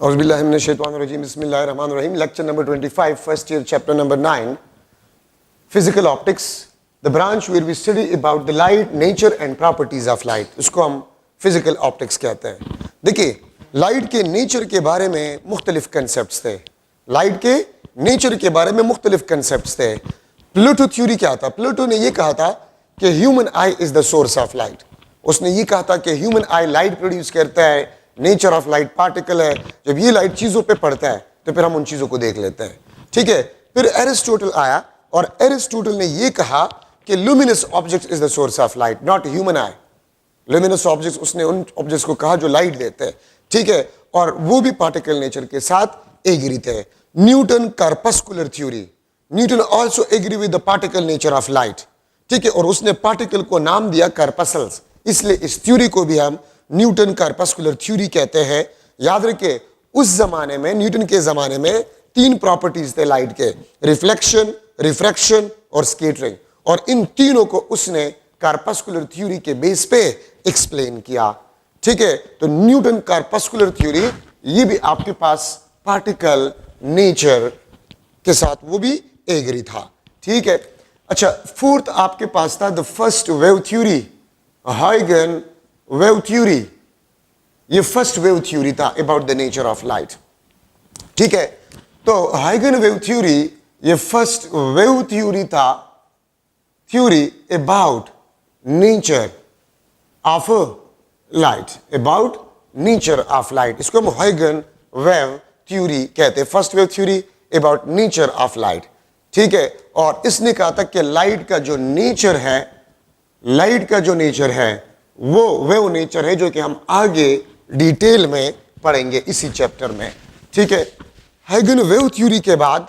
Auzubillahiminash-shaytanir-rajim. Bismillahir-rahmanir-rahim. Lecture number 25, first year, chapter number 9. Physical optics, the branch where we study about the light, nature and properties of light. इसको हम physical optics कहते हैं. देखिए, light के nature के बारे में मुख्तलिफ concepts थे. Light के nature के बारे में मुख्तलिफ concepts थे. Plato theory क्या था? Plato ने ये कहा था कि human eye is the source of light. उसने ये कहा था कि human eye light produce करता है, नेचर ऑफ लाइट पार्टिकल है. जब ये लाइट चीजों पे पड़ता है तो फिर हम उन चीजों को देख लेते हैं. ठीक है. फिर एरिस्टोटल आया और एरिस्टोटल ने ये कहा कि luminous object is the source of light, not human I. Luminous objects, उसने उन ऑब्जेक्ट्स को कहा जो लाइट देते हैं. ठीक है. और वो भी पार्टिकल नेचर के साथ एग्री थे. Newton corpuscular theory, Newton also agree with the particle nature of light. ठीक है. और उसने पार्टिकल को नाम दिया कार्पसल्स, इसलिए इस थ्योरी को भी हम न्यूटन कार्पस्कुलर थ्योरी कहते हैं. याद रखिए, उस जमाने में, न्यूटन के जमाने में 3 प्रॉपर्टीज थे लाइट के: रिफ्लेक्शन, रिफ्रैक्शन और स्कैटरिंग. और इन तीनों को उसने कार्पस्कुलर थ्योरी के बेस पे एक्सप्लेन किया. ठीक है. तो न्यूटन कार्पस्कुलर थ्योरी, ये भी आपके पास पार्टिकल नेचर के साथ वो भी एग्री था. ठीक है. अच्छा, फोर्थ आपके पास था द फर्स्ट वेव थ्योरी, हाइगन वेव थ्योरी. ये फर्स्ट वेव थ्योरी था about the nature of light. ठीक है. तो हाइगन वेव थ्योरी ये फर्स्ट वेव थ्योरी था, theory about nature of light, about nature of light. इसको हम हाइगन वेव थ्योरी कहते हैं, first wave theory about nature of light. ठीक है. और इसने कहा था कि लाइट का जो नेचर है, लाइट का जो नेचर है वो वेव नेचर है, जो कि हम आगे डिटेल में पढ़ेंगे इसी चैप्टर में. ठीक है. हाइगन वेव थ्योरी के बाद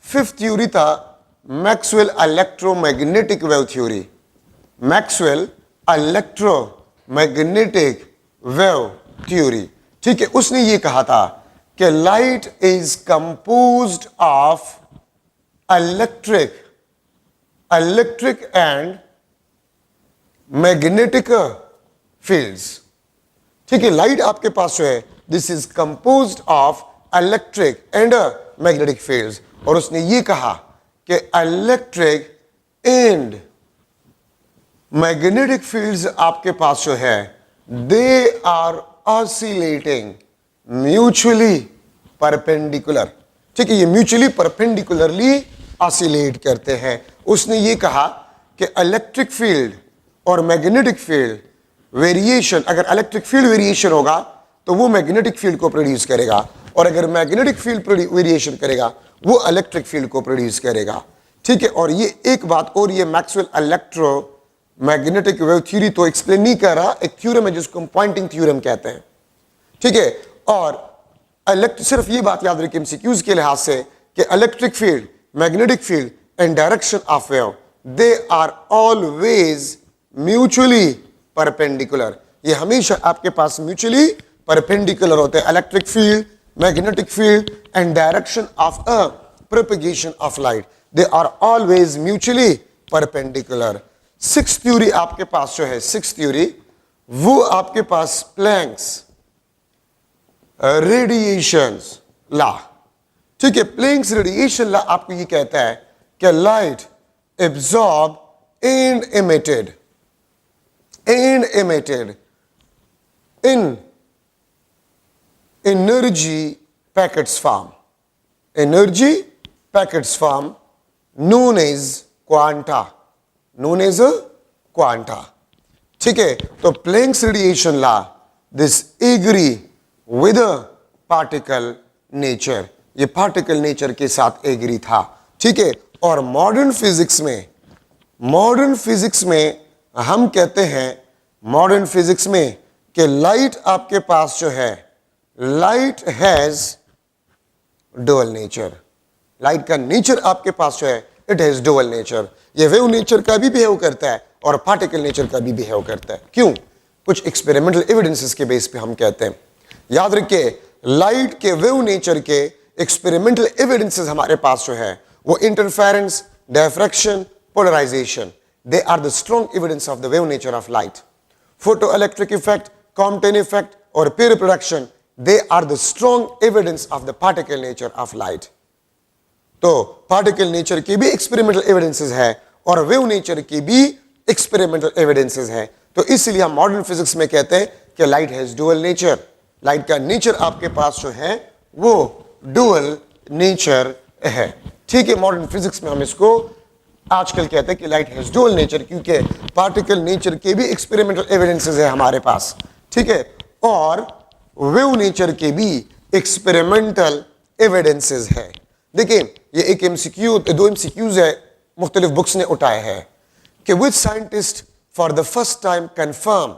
फिफ्थ थ्योरी था Maxwell electromagnetic wave theory. Maxwell electromagnetic wave theory. ठीक है. उसने ये कहा था कि light is composed of electric and magnetic fields. ठीक है. लाइट आपके पास जो है, this is composed of electric and magnetic fields. और उसने ये कहा कि इलेक्ट्रिक एंड मैग्नेटिक फील्ड्स आपके पास जो है, they are oscillating mutually perpendicular. ठीक है. ये म्यूचुअली परपेंडिकुलरली ऑसिलेट करते हैं. उसने ये कहा कि इलेक्ट्रिक फील्ड और मैग्नेटिक फील्ड वेरिएशन, अगर इलेक्ट्रिक फील्ड वेरिएशन होगा तो वो मैग्नेटिक फील्ड को प्रोड्यूस करेगा, और अगर मैग्नेटिक फील्ड वेरिएशन करेगा वो इलेक्ट्रिक फील्ड को प्रोड्यूस करेगा. ठीक है. और ये एक बात और, ये मैक्सवेल इलेक्ट्रोमैग्नेटिक वेव थ्योरी तो एक्सप्लेन नहीं कर रहा, एक थ्योरम है जिसको हम पॉइंटिंग थ्योरम कहते हैं. ठीक है. और सिर्फ ये बात याद रखिए एमसीक्यूज के लिहाज से कि electric field, magnetic field and direction of wave, they are always mutually perpendicular. ये हमेशा आपके पास म्यूचुअली परपेंडिकुलर होते हैं. Electric field, magnetic field and direction of a propagation of light, they are always mutually perpendicular. Sixth theory आपके पास जो है, सिक्स्थ थ्योरी, वो आपके पास प्लैंक्स रेडिएशन लॉ. ठीक है. प्लैंक्स रेडिएशन लॉ आपको ये कहता है कि light absorb and emitted in energy packets form, energy packets form known as quanta, ठीक है. तो Planck's radiation law, this agree with particle nature, ये पार्टिकल नेचर के साथ एग्री था. ठीक है. और मॉडर्न फिजिक्स में हम कहते हैं, मॉडर्न फिजिक्स में, कि लाइट आपके पास जो है, light has dual nature. Light का नेचर आपके पास जो है, इट हैज डुअल नेचर. ये वेव नेचर का भी बिहेव करता है और पार्टिकल नेचर का भी बिहेव करता है. क्यों? कुछ एक्सपेरिमेंटल एविडेंसेस के बेस पे हम कहते हैं. याद रखिए, लाइट के वेव नेचर के एक्सपेरिमेंटल एविडेंसेस हमारे पास जो है, वो interference, diffraction, polarisation, they are the strong evidence of the wave nature of light. Photoelectric effect, Compton effect और peer production, they are the strong evidence of the particle nature of light. तो particle nature के भी experimental evidences है और wave nature की भी experimental evidences है। तो इसलिए हम मॉडर्न फिजिक्स में कहते हैं कि light has dual nature. Light का नेचर आपके पास जो है वो डुअल नेचर है। ठीक है, मॉडर्न फिजिक्स में हम इसको आजकल कहते हैं कि लाइट हैज डुअल नेचर, क्योंकि पार्टिकल नेचर के भी एक्सपेरिमेंटल एविडेंसेस है हमारे पास। ठीक है, और वेव नेचर के भी एक्सपेरिमेंटल एविडेंसेस है। देखिए, ये एक एमसीक्यू, दो एमसीक्यूज है मुख्तलिफ बुक्स ने उठाए हैं कि which scientist for the first time confirm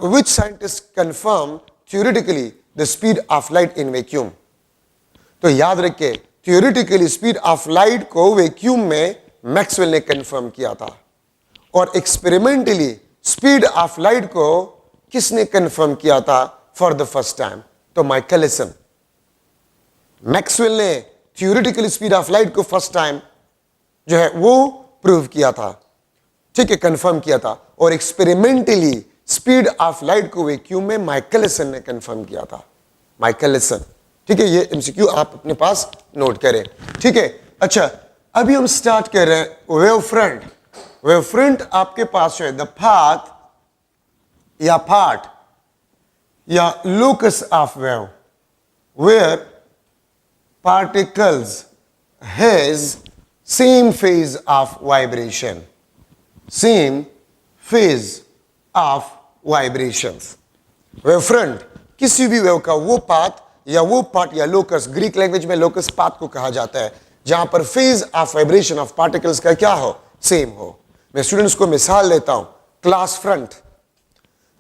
which scientists confirm theoretically the speed of light in vacuum। तो याद रखिए, theoretically स्पीड ऑफ लाइट को वैक्यूम में मैक्सवेल ने कंफर्म किया था, और एक्सपेरिमेंटली स्पीड ऑफ लाइट को किसने कंफर्म किया था फॉर द फर्स्ट टाइम? तो माइकलिसन। मैक्सवेल ने थियोरेटिकली स्पीड ऑफ लाइट को फर्स्ट टाइम जो है वो प्रूव किया था, ठीक है, कंफर्म किया था, और एक्सपेरिमेंटली स्पीड ऑफ लाइट को वैक्यूम में माइकलिसन ने कंफर्म किया था। माइकलिसन, ठीक है, ये एमसीक्यू आप अपने पास नोट करें। ठीक है, अच्छा, अभी हम स्टार्ट कर रहे हैं वेव फ्रंट। वेव फ्रंट आपके पास है द पाथ या पार्ट या locus of wave where particles has same phase of vibration, same phase of vibrations. Wave front किसी भी वेव का वो पाथ या वो पार्ट या लोकस, ग्रीक लैंग्वेज में लोकस पाथ को कहा जाता है, जहां पर phase of vibration of particles का क्या हो? सेम हो। मैं स्टूडेंट्स को मिसाल देता हूं, class front,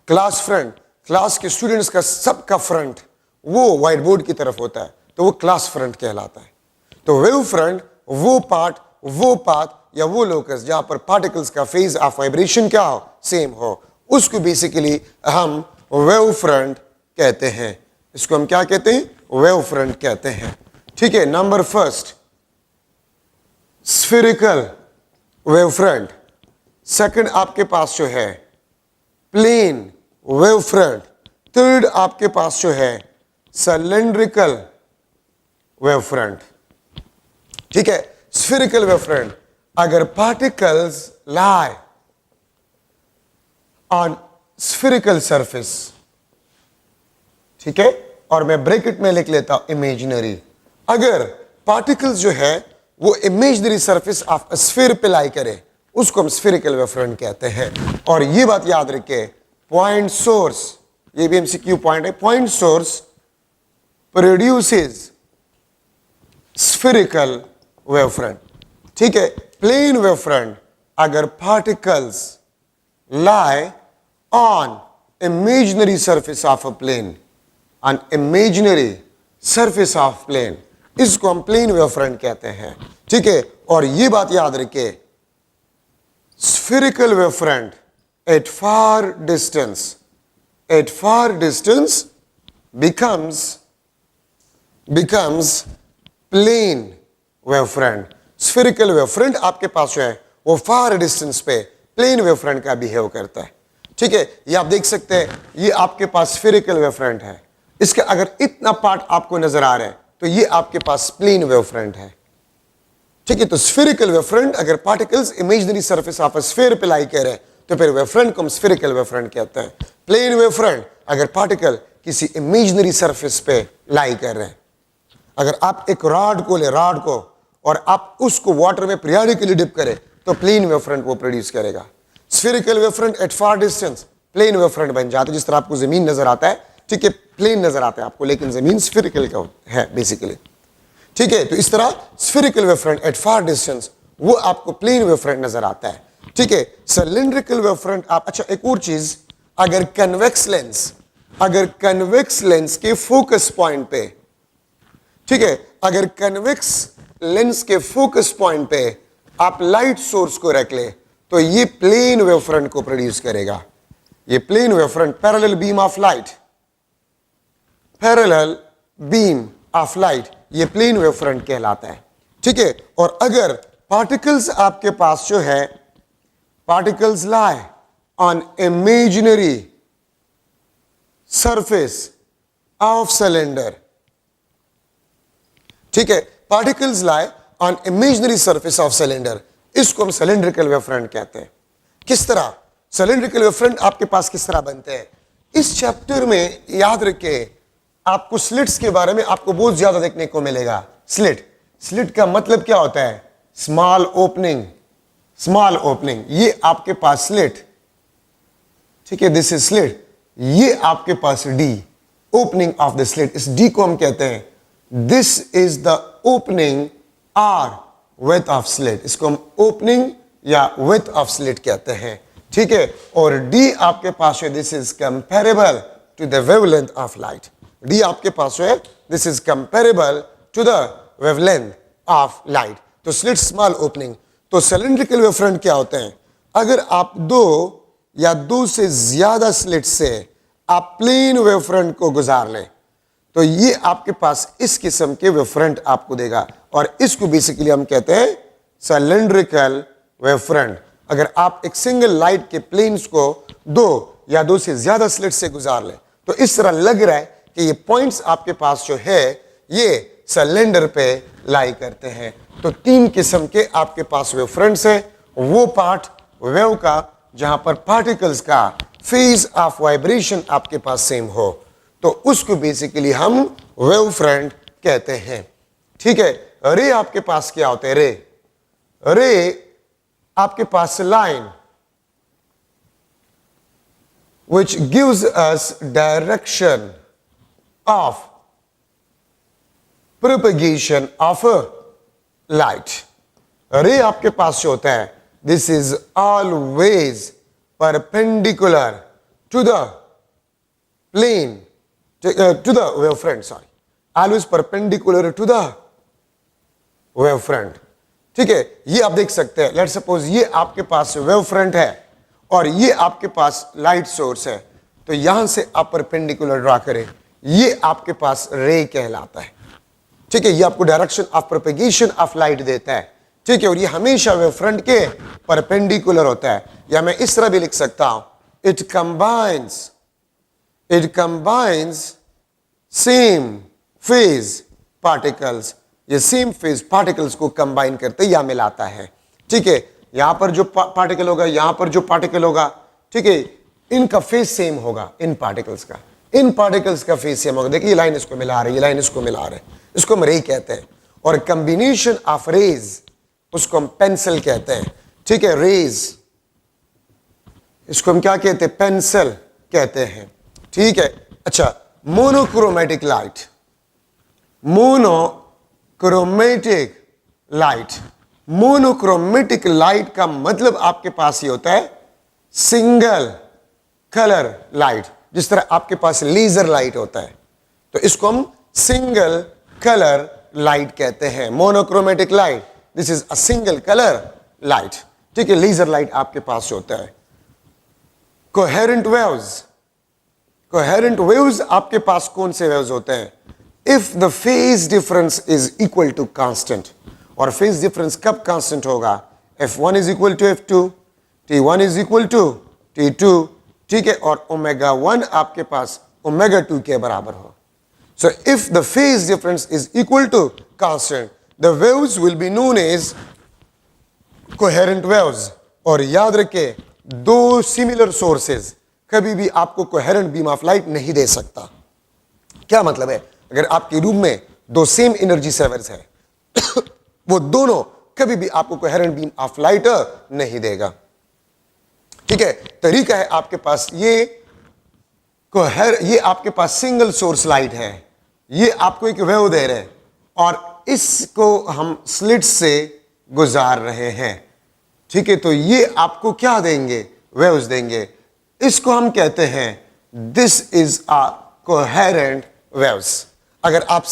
class front, class के स्टूडेंट्स का सबका फ्रंट वो व्हाइट बोर्ड की तरफ होता है, तो वो क्लास फ्रंट कहलाता है। तो वेव फ्रंट वो पार्ट, वो पाथ या वो लोकस जहां पर पार्टिकल्स का फेज ऑफ वाइब्रेशन क्या हो? सेम हो, उसको बेसिकली हम वेव फ्रंट कहते हैं। इसको हम क्या कहते हैं? वेव फ्रंट कहते हैं। ठीक है, number first spherical wave front, second आपके पास जो है प्लेन वेव फ्रंट, थर्ड आपके पास जो है सिलेंड्रिकल वेव फ्रंट। ठीक है, स्फेरिकल वेव फ्रंट, अगर particles lie on spherical surface, ठीक है, और मैं ब्रैकेट में लिख लेता हूं इमेजिनरी, अगर पार्टिकल्स जो है वो इमेजिनरी सरफेस ऑफ स्फीयर पे लाई करे, उसको हम स्फेरिकल वेव फ्रंट कहते हैं। और ये बात याद रखिए, पॉइंट सोर्स, ये भी एमसीक्यू पॉइंट है, point source produces spherical wave front. ठीक है, प्लेन वेव फ्रंट, अगर particles lie on imaginary surface of a plane, an imaginary surface of plane, इसको हम प्लेन वेव फ्रंट कहते हैं। ठीक है, और ये बात याद रखिए, spherical wave front at far distance becomes plane wave front। spherical wave front आपके पास जो है वो far distance पे प्लेन वेव फ्रंट का बिहेव करता है। ठीक है, ये आप देख सकते हैं, ये आपके पास स्फेरिकल वेव फ्रंट है, इसका अगर इतना पार्ट आपको नजर आ रहा है तो ये आपके पास प्लेन वेव फ्रंट है। ठीक है, तो स्फेरिकल वेव फ्रंट, अगर particles imaginary surface of a sphere पे लाई कर रहे हैं तो फिर वेव फ्रंट को हम स्फेरिकल वेव फ्रंट कहते हैं। प्लेन वेव फ्रंट, अगर पार्टिकल किसी इमेजिनरी सरफेस पे लाई कर रहे हैं, अगर आप एक रॉड को ले, रॉड को, और आप उसको वाटर में पीरियडिकली डिप करें तो प्लेन वेव फ्रंट वो प्रोड्यूस करेगा। Spherical wave front at far distance plane wave front बन जाता है। जिस तरह आपको जमीन नजर आता है, ठीक है, प्लेन नजर आता है आपको, लेकिन जमीन स्फेरिकल का है बेसिकली। ठीक है, तो इस तरह spherical wave front at far distance वो आपको प्लेन वेव फ्रंट नजर आता है। ठीक है, सिलेंड्रिकल वेव फ्रंट आप, अच्छा एक और चीज, अगर कन्वेक्स लेंस के फोकस पॉइंट पे, ठीक है, अगर कन्वेक्स लेंस के फोकस पॉइंट पे आप लाइट सोर्स को रख ले तो ये प्लेन वेव फ्रंट को प्रोड्यूस करेगा। ये plane wave front, parallel beam of light, parallel beam of light, ये प्लेन वेव फ्रंट कहलाता है। ठीक है, और अगर पार्टिकल्स आपके पास जो है, particles lie on imaginary surface of cylinder, ठीक है, particles lie on imaginary surface of cylinder, इसको हम सिलेंड्रिकल वेवफ्रंट कहते हैं। किस तरह सिलेंड्रिकल वेवफ्रंट आपके पास किस तरह बनते हैं, इस चैप्टर में याद रखे आपको स्लिट्स के बारे में आपको बहुत ज्यादा देखने को मिलेगा। स्लिट का मतलब क्या होता है, स्मॉल ओपनिंग, स्मॉल ओपनिंग, ये आपके पास स्लिट, ठीक है, दिस इज स्लिट, ये आपके पास D, opening of the slit, इस डी को हम कहते हैं this is the opening or width of slit, इसको हम ओपनिंग या विड्थ ऑफ स्लिट कहते हैं, ठीक है। और डी आपके पास है, this is comparable to the wavelength of light, D आपके पास है, this is comparable to the wavelength of light. तो स्लिट स्मॉल ओपनिंग। तो सिलेंड्रिकल वेवफ्रंट क्या होते हैं, अगर आप दो या दो से ज्यादा स्लिट से आप प्लेन वेवफ्रंट को गुजार लें तो ये आपके पास इस किस्म के वेवफ्रंट आपको देगा, और इसको बेसिकली हम कहते हैं सिलेंड्रिकल वेवफ्रंट। अगर आप एक सिंगल लाइट के प्लेन्स को दो या दो से ज्यादा स्लिट से गुजार लें तो इस तरह लग रहा है कि ये पॉइंट्स आपके पास जो है ये सिलेंडर पे लाई करते हैं। तो तीन किस्म के आपके पास वेवफ्रंट्स हैं, वो पार्ट वेव का जहां पर पार्टिकल्स का फेज ऑफ वाइब्रेशन आपके पास सेम हो तो उसको बेसिकली हम वेवफ्रंट कहते हैं, ठीक है। रे आपके पास क्या होते हैं, रे आपके पास line which gives us direction of propagation of light। रे आपके पास जो होता है this is always perpendicular to the plane, to the wavefront, sorry, always perpendicular to the wavefront, ठीक है। ये आप देख सकते हैं, लेट्स सपोज ये आपके पास वेवफ्रंट है और ये आपके पास लाइट सोर्स है, तो यहां से आप परपेंडिकुलर ड्रा करें, ये आपके पास रे कहलाता है, ठीक है। ये आपको direction of propagation of light देता है, ठीक है, और ये हमेशा वेवफ्रंट के परपेंडिकुलर होता है। या मैं इस तरह भी लिख सकता हूं, it combines same phase particles, ये सेम फेज पार्टिकल्स को कंबाइन करते या मिलाता है, ठीक है। यहां पर जो पार्टिकल होगा, यहां पर जो पार्टिकल होगा, ठीक है, इनका फेज सेम होगा, इन पार्टिकल्स का फेज सेम होगा। देखिए ये लाइन इसको मिला रही है, ये लाइन इसको मिला रहे हैं, इसको हम रे कहते हैं। और कॉम्बिनेशन ऑफ रेज उसको हम पेंसिल कहते हैं, ठीक है, रेज इसको हम क्या कहते हैं, पेंसिल कहते हैं, ठीक है। अच्छा, मोनोक्रोमेटिक लाइट, मोनोक्रोमेटिक लाइट का मतलब आपके पास ये होता है सिंगल कलर लाइट, जिस तरह आपके पास लेजर लाइट होता है तो इसको हम सिंगल कलर लाइट कहते हैं। Monochromatic light, this is a single colour light, ठीक है। लेजर लाइट आपके पास होता है। कोहेरेंट वेव्स आपके पास कौन से वेव्स होते हैं, if the phase difference is equal to constant, और फेज डिफरेंस कब कांस्टेंट होगा, F1 is equal to F2, T1 is equal to T2, ठीक है, और ओमेगा 1 आपके पास ओमेगा 2 के बराबर हो। So if the phase difference is equal to constant, the waves will be known as coherent waves. और याद रखें, दो सिमिलर सोर्सेज कभी भी आपको कोहेरेंट बीम ऑफ लाइट नहीं दे सकता। क्या मतलब है, अगर आपके रूम में दो सेम एनर्जी सेवर्स है वो दोनों कभी भी आपको कोहेरेंट बीम ऑफ लाइट नहीं देगा, ठीक है। तरीका है आपके पास ये आपके पास सिंगल सोर्स लाइट है, ये आपको एक वेव दे रहे हैं और इसको हम स्लिट से गुजार रहे हैं, ठीक है। तो ये आपको क्या देंगे, वेव्स देंगे, इसको हम कहते हैं this is a coherent waves. अगर आप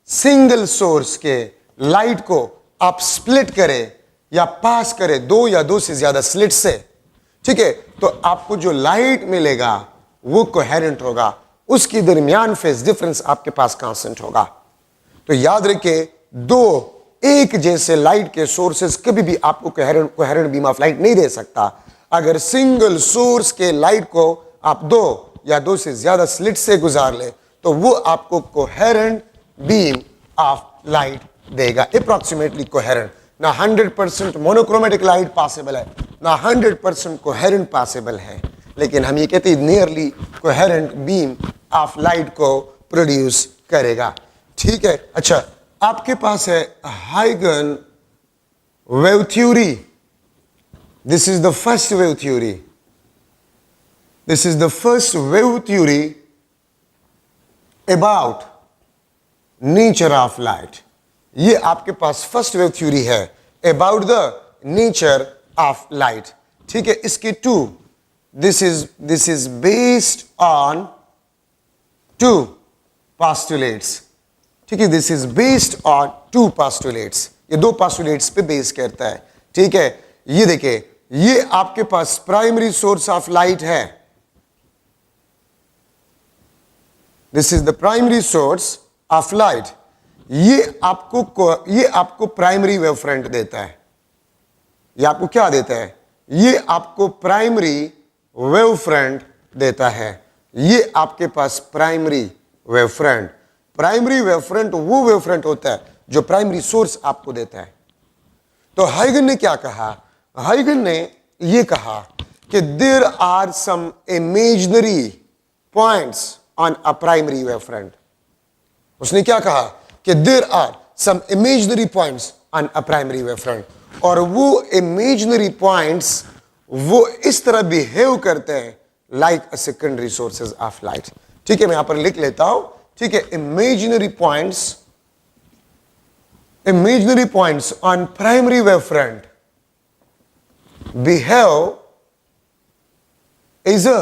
सिंगल सोर्स के लाइट को आप स्प्लिट करें या पास करें दो या दो से ज्यादा स्लिट से, ठीक है, तो आपको जो लाइट मिलेगा वो कोहेरेंट होगा, उसकी दरमियान फेज डिफरेंस आपके पास कांस्टेंट होगा। तो याद रखिए, दो एक जैसे लाइट के सोर्सेस कभी भी आपको कोहेरेंट बीम ऑफ लाइट नहीं दे सकता। अगर सिंगल सोर्स के लाइट को आप दो या दो से ज्यादा स्लिट से गुजार ले तो वो आपको कोहेरेंट बीम ऑफ लाइट देगा, अप्रॉक्सीमेटली कोहेरेंट। ना 100% मोनोक्रोमेटिक लाइट पॉसिबल है, ना 100% कोहेरेंट पॉसिबल है, लेकिन हम ये कहते हैं nearly coherent beam of light को प्रोड्यूस करेगा। ठीक है, अच्छा, आपके पास है हाइगन wave theory. This is the first wave theory, this is the first wave theory about nature of light. ये आपके पास फर्स्ट वेव थ्योरी है about the nature of light. ठीक है, इसके two, this is based on two postulates। ठीक है, this is based on two postulates, ये दो postulates पे बेस करता है। ठीक है, ये देखिए, ये आपके पास प्राइमरी सोर्स ऑफ लाइट है, this is the primary source of light. ये आपको प्राइमरी वेव फ्रंट देता है। ये आपको क्या देता है? ये आपको प्राइमरी वेव फ्रंट देता है। ये आपके पास primary wave front, primary wave front वो वेव फ्रंट होता है जो प्राइमरी सोर्स आपको देता है। तो हाइगन ने क्या कहा? हाइगन ने ये कहा कि there are some imaginary points on a primary wave front. उसने क्या कहा कि there are some imaginary points on a primary wave front, और वो इमेजिनरी पॉइंट्स वो इस तरह बिहेव करते हैं like a secondary sources of light. ठीक है, मैं यहां पर लिख लेता हूं। ठीक है, imaginary points on primary wave front behave as a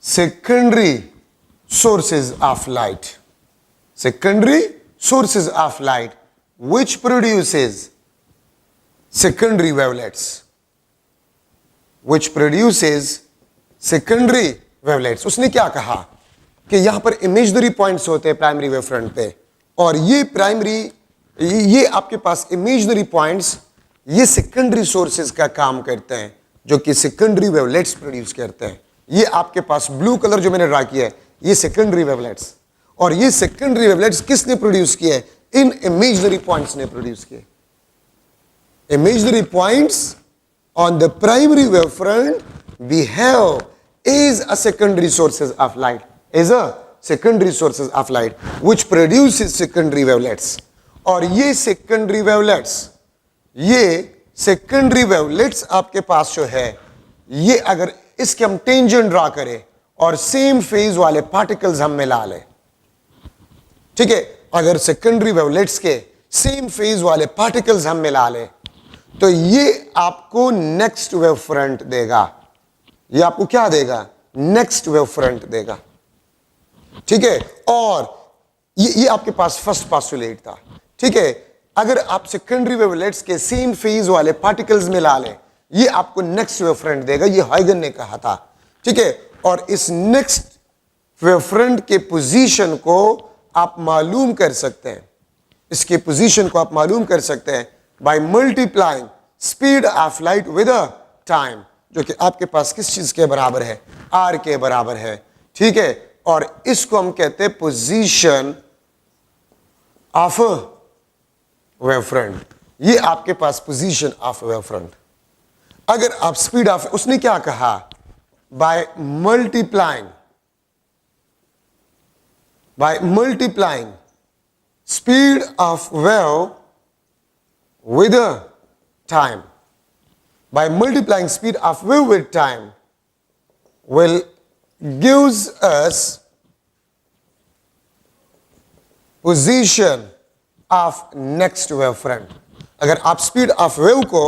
secondary sources of light, secondary sources of light which produces secondary wavelets, which produces secondary wavelets। उसने क्या कहा कि यहां पर इमेजिनरी पॉइंट्स होते हैं प्राइमरी वेव फ्रंट पे, और ये आपके पास इमेजिनरी पॉइंट्स ये सेकेंडरी सोर्सेज का काम करते हैं जो कि सेकेंडरी वेवलेट्स प्रोड्यूस करते हैं। ये आपके पास ब्लू कलर जो मैंने ड्रा किया है ये सेकेंडरी वेवलेट्स, और ये सेकेंडरी वेवलेट्स किसने प्रोड्यूस किए? इन इमेजिनरी पॉइंट्स ने प्रोड्यूस किए। Imaginary points on the primary wave front behave is a secondary sources of light, is a secondary sources of light which produces secondary wavelets। और ये secondary wavelets आपके पास जो है, ये अगर इसके हम टेंजेंट ड्रा करें और सेम फेज वाले पार्टिकल्स हम मिला लें, ठीक है, अगर सेकेंडरी वेवलेट्स के सेम फेज वाले पार्टिकल्स हम मिला लें तो ये आपको नेक्स्ट वेव फ्रंट देगा। ये आपको क्या देगा? नेक्स्ट वेव फ्रंट देगा। ठीक है, और ये आपके पास फर्स्ट पोस्टुलेट था। ठीक है, अगर आप सेकेंडरी वेवलेट्स के सेम फेज वाले पार्टिकल्स मिला लें ये आपको नेक्स्ट वेव फ्रंट देगा। ये हाइगन ने कहा था। ठीक है, और इस नेक्स्ट वेव फ्रंट के पोजीशन को आप मालूम कर सकते हैं, इसके पोजीशन को आप मालूम कर सकते हैं by multiplying speed of light with a time, जो कि आपके पास किस चीज के बराबर है? आर के बराबर है। ठीक है, और इसको हम कहते हैं पोजीशन ऑफ वेव फ्रंट। ये आपके पास पोजीशन ऑफ वेव फ्रंट। अगर आप स्पीड ऑफ, उसने क्या कहा? By multiplying speed of wave with time, by multiplying speed of wave with time will gives us position of next wave front। अगर आप speed of wave को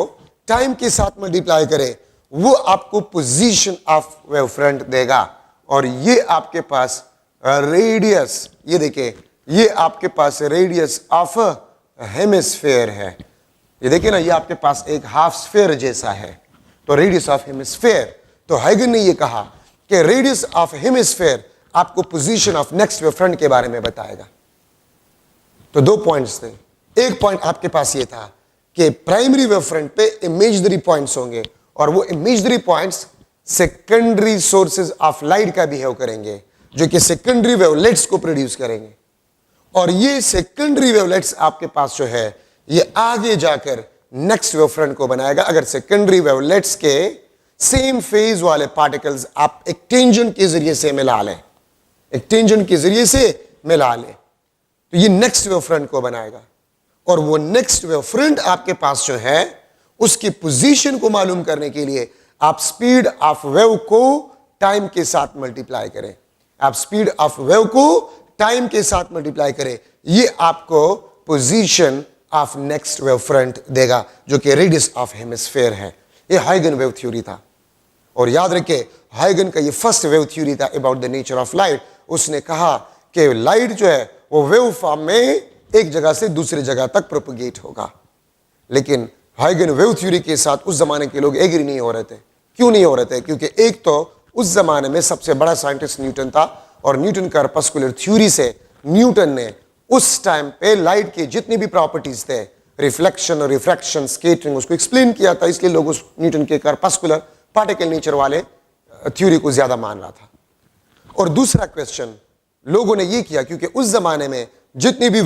time के साथ मल्टीप्लाई करें वो आपको पोजीशन ऑफ वेव फ्रंट देगा। और ये आपके पास रेडियस, ये देखिए, ये आपके पास रेडियस ऑफ हेमिस्फेयर है। ये देखिए ना, ये आपके पास एक हाफ स्फेयर जैसा है, तो रेडियस ऑफ हेमिस्फेयर। तो हाइगन ने ये कहा कि रेडियस ऑफ हेमिस्फेयर आपको position of next wave front के बारे में बताएगा। तो दो पॉइंट्स थे। एक पॉइंट आपके पास ये था कि प्राइमरी वेव फ्रंट पे इमेजिनरी पॉइंट्स होंगे और वो imaginary points secondary sources of light का बिहेव करेंगे, जो कि सेकेंडरी वेवलेट्स को प्रोड्यूस करेंगे। और ये सेकेंडरी वेवलेट्स आपके पास जो है ये आगे जाकर नेक्स्ट वेवफ्रंट को बनाएगा। अगर सेकेंडरी वेवलेट्स के सेम फेज वाले पार्टिकल्स आप एक टेंजेंट के जरिए से मिला लें, एक टेंजेंट के जरिए से मिला लें, तो ये नेक्स्ट वेवफ्रंट को बनाएगा। और वो नेक्स्ट वेवफ्रंट आपके पास जो है उसकी पोजीशन को मालूम करने के लिए आप स्पीड ऑफ वेव को टाइम के साथ मल्टीप्लाई करें। आप स्पीड ऑफ वेव को टाइम के साथ मल्टीप्लाई करें, ये आपको position of next wave front देगा, जो कि रेडियस ऑफ हेमिस्फेयर है। ये हाइगन वेव थ्योरी था। और याद रखिए, हाइगन का ये फर्स्ट वेव थ्योरी था about the nature of light. उसने कहा कि लाइट जो है वो वेव फॉर्म में एक जगह से दूसरी जगह तक प्रोपगेट होगा। लेकिन हाइगन वेव थ्योरी के साथ उस जमाने के लोग एग्री नहीं हो रहे थे। क्यों नहीं हो रहे थे? क्योंकि एक तो उस जमाने में सबसे बड़ा साइंटिस्ट न्यूटन था, और न्यूटन कार्पस्कुलर थ्योरी से न्यूटन ने उस टाइम पे लाइट के जितनी भी प्रॉपर्टीज थे, रिफ्लेक्शन और रिफ्रैक्शन, स्कैटरिंग, उसको एक्सप्लेन किया था। इसलिए लोग उस न्यूटन के कार्पस्कुलर पार्टिकल नेचर वाले थ्योरी को ज्यादा मान रहा था। और दूसरा क्वेश्चन लोगों ने ये किया, क्योंकि उस जमाने में जितनी भी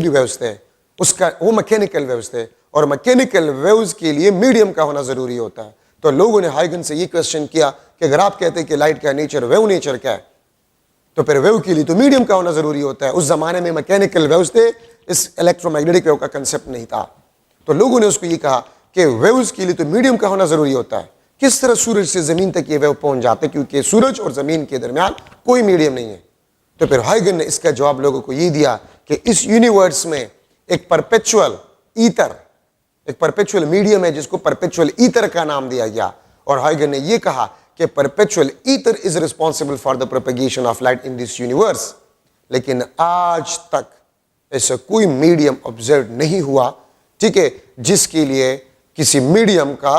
वेव्स थे उसका वो मैकेनिकल वेव्स थे, और मैकेनिकल वेव्स के लिए मीडियम का होना जरूरी होता है। तो लोगों ने हाइगन से ये क्वेश्चन किया कि अगर आप कहते हैं कि लाइट का नेचर वेव नेचर क्या है, तो फिर वेव के लिए तो मीडियम का होना जरूरी होता है। उस जमाने में मैकेनिकल वेव्स थे, इस इलेक्ट्रोमैग्नेटिक वेव का कंसेप्ट नहीं था। तो लोगों ने उसको ये कहा कि वेव्स के लिए तो मीडियम का होना जरूरी होता है। किस तरह सूरज से जमीन तक ये वेव पहुंच जाते, क्योंकि सूरज और जमीन के दरमियान कोई मीडियम नहीं है। तो फिर हाइगन ने इसका जवाब लोगों को ये दिया कि इस यूनिवर्स में एक परपेचुअल ईथर, एक परपेचुअल मीडियम है जिसको परपेचुअल ईथर का नाम दिया गया। और हाइगन ने यह कहा कि perpetual ether is responsible for the propagation of light in this universe. लेकिन आज तक ऐसा कोई मीडियम ऑब्जर्व नहीं हुआ, ठीक है, जिसके लिए किसी मीडियम का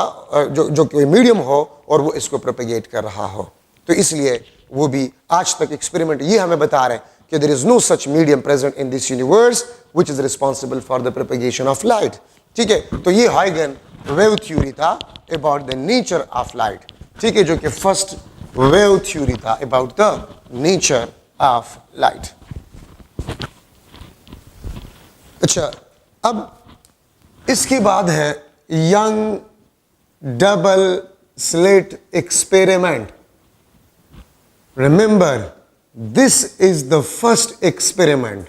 जो कोई मीडियम हो और वो इसको प्रोपेगेट कर रहा हो। तो इसलिए वो भी आज तक एक्सपेरिमेंट ये हमें बता रहे हैं कि there is no such medium present in this universe which is responsible for the propagation of light. ठीक है, तो ये हाइगन वेव थ्योरी था about the nature of light, ठीक है, जो कि फर्स्ट वेव थ्योरी था about the nature of light. अच्छा, अब इसके बाद है Young double slit experiment. Remember, this is the first experiment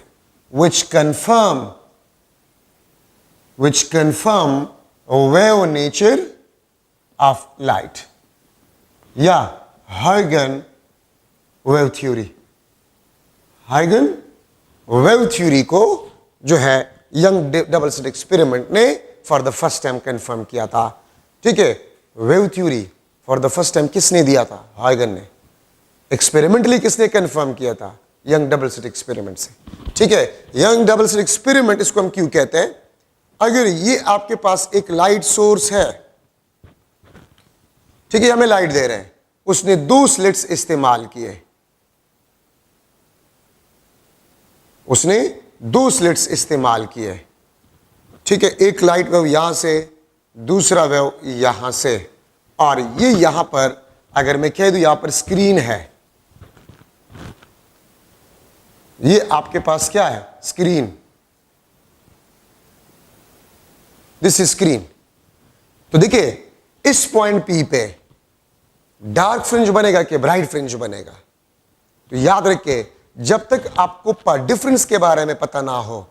which confirm wave nature of light, या Huygens wave theory। Huygens wave theory को जो है यंग डबल स्लिट एक्सपेरिमेंट ने for the first time confirm किया था। ठीक है, wave theory for the first time किसने दिया था? हाइगन ने। एक्सपेरिमेंटली किसने कंफर्म किया था? यंग डबल स्लिट एक्सपेरिमेंट से। ठीक है, यंग डबल स्लिट एक्सपेरिमेंट इसको हम क्यों कहते हैं? अगर ये आपके पास एक लाइट सोर्स है, ठीक है, हमें लाइट दे रहे हैं, उसने दो स्लिट्स इस्तेमाल किए, उसने दो स्लिट्स इस्तेमाल किए, ठीक है, एक लाइट वेव यहां से, दूसरा वेव यहां से, और ये यहां पर अगर मैं कह दूं यहां पर स्क्रीन है, ये आपके पास क्या है? स्क्रीन। This is screen. तो देखिए, इस पॉइंट पी पे डार्क फ्रिंज बनेगा कि ब्राइट फ्रिंज बनेगा? तो याद रखिए, जब तक आपको पाथ डिफरेंस के बारे में पता ना हो,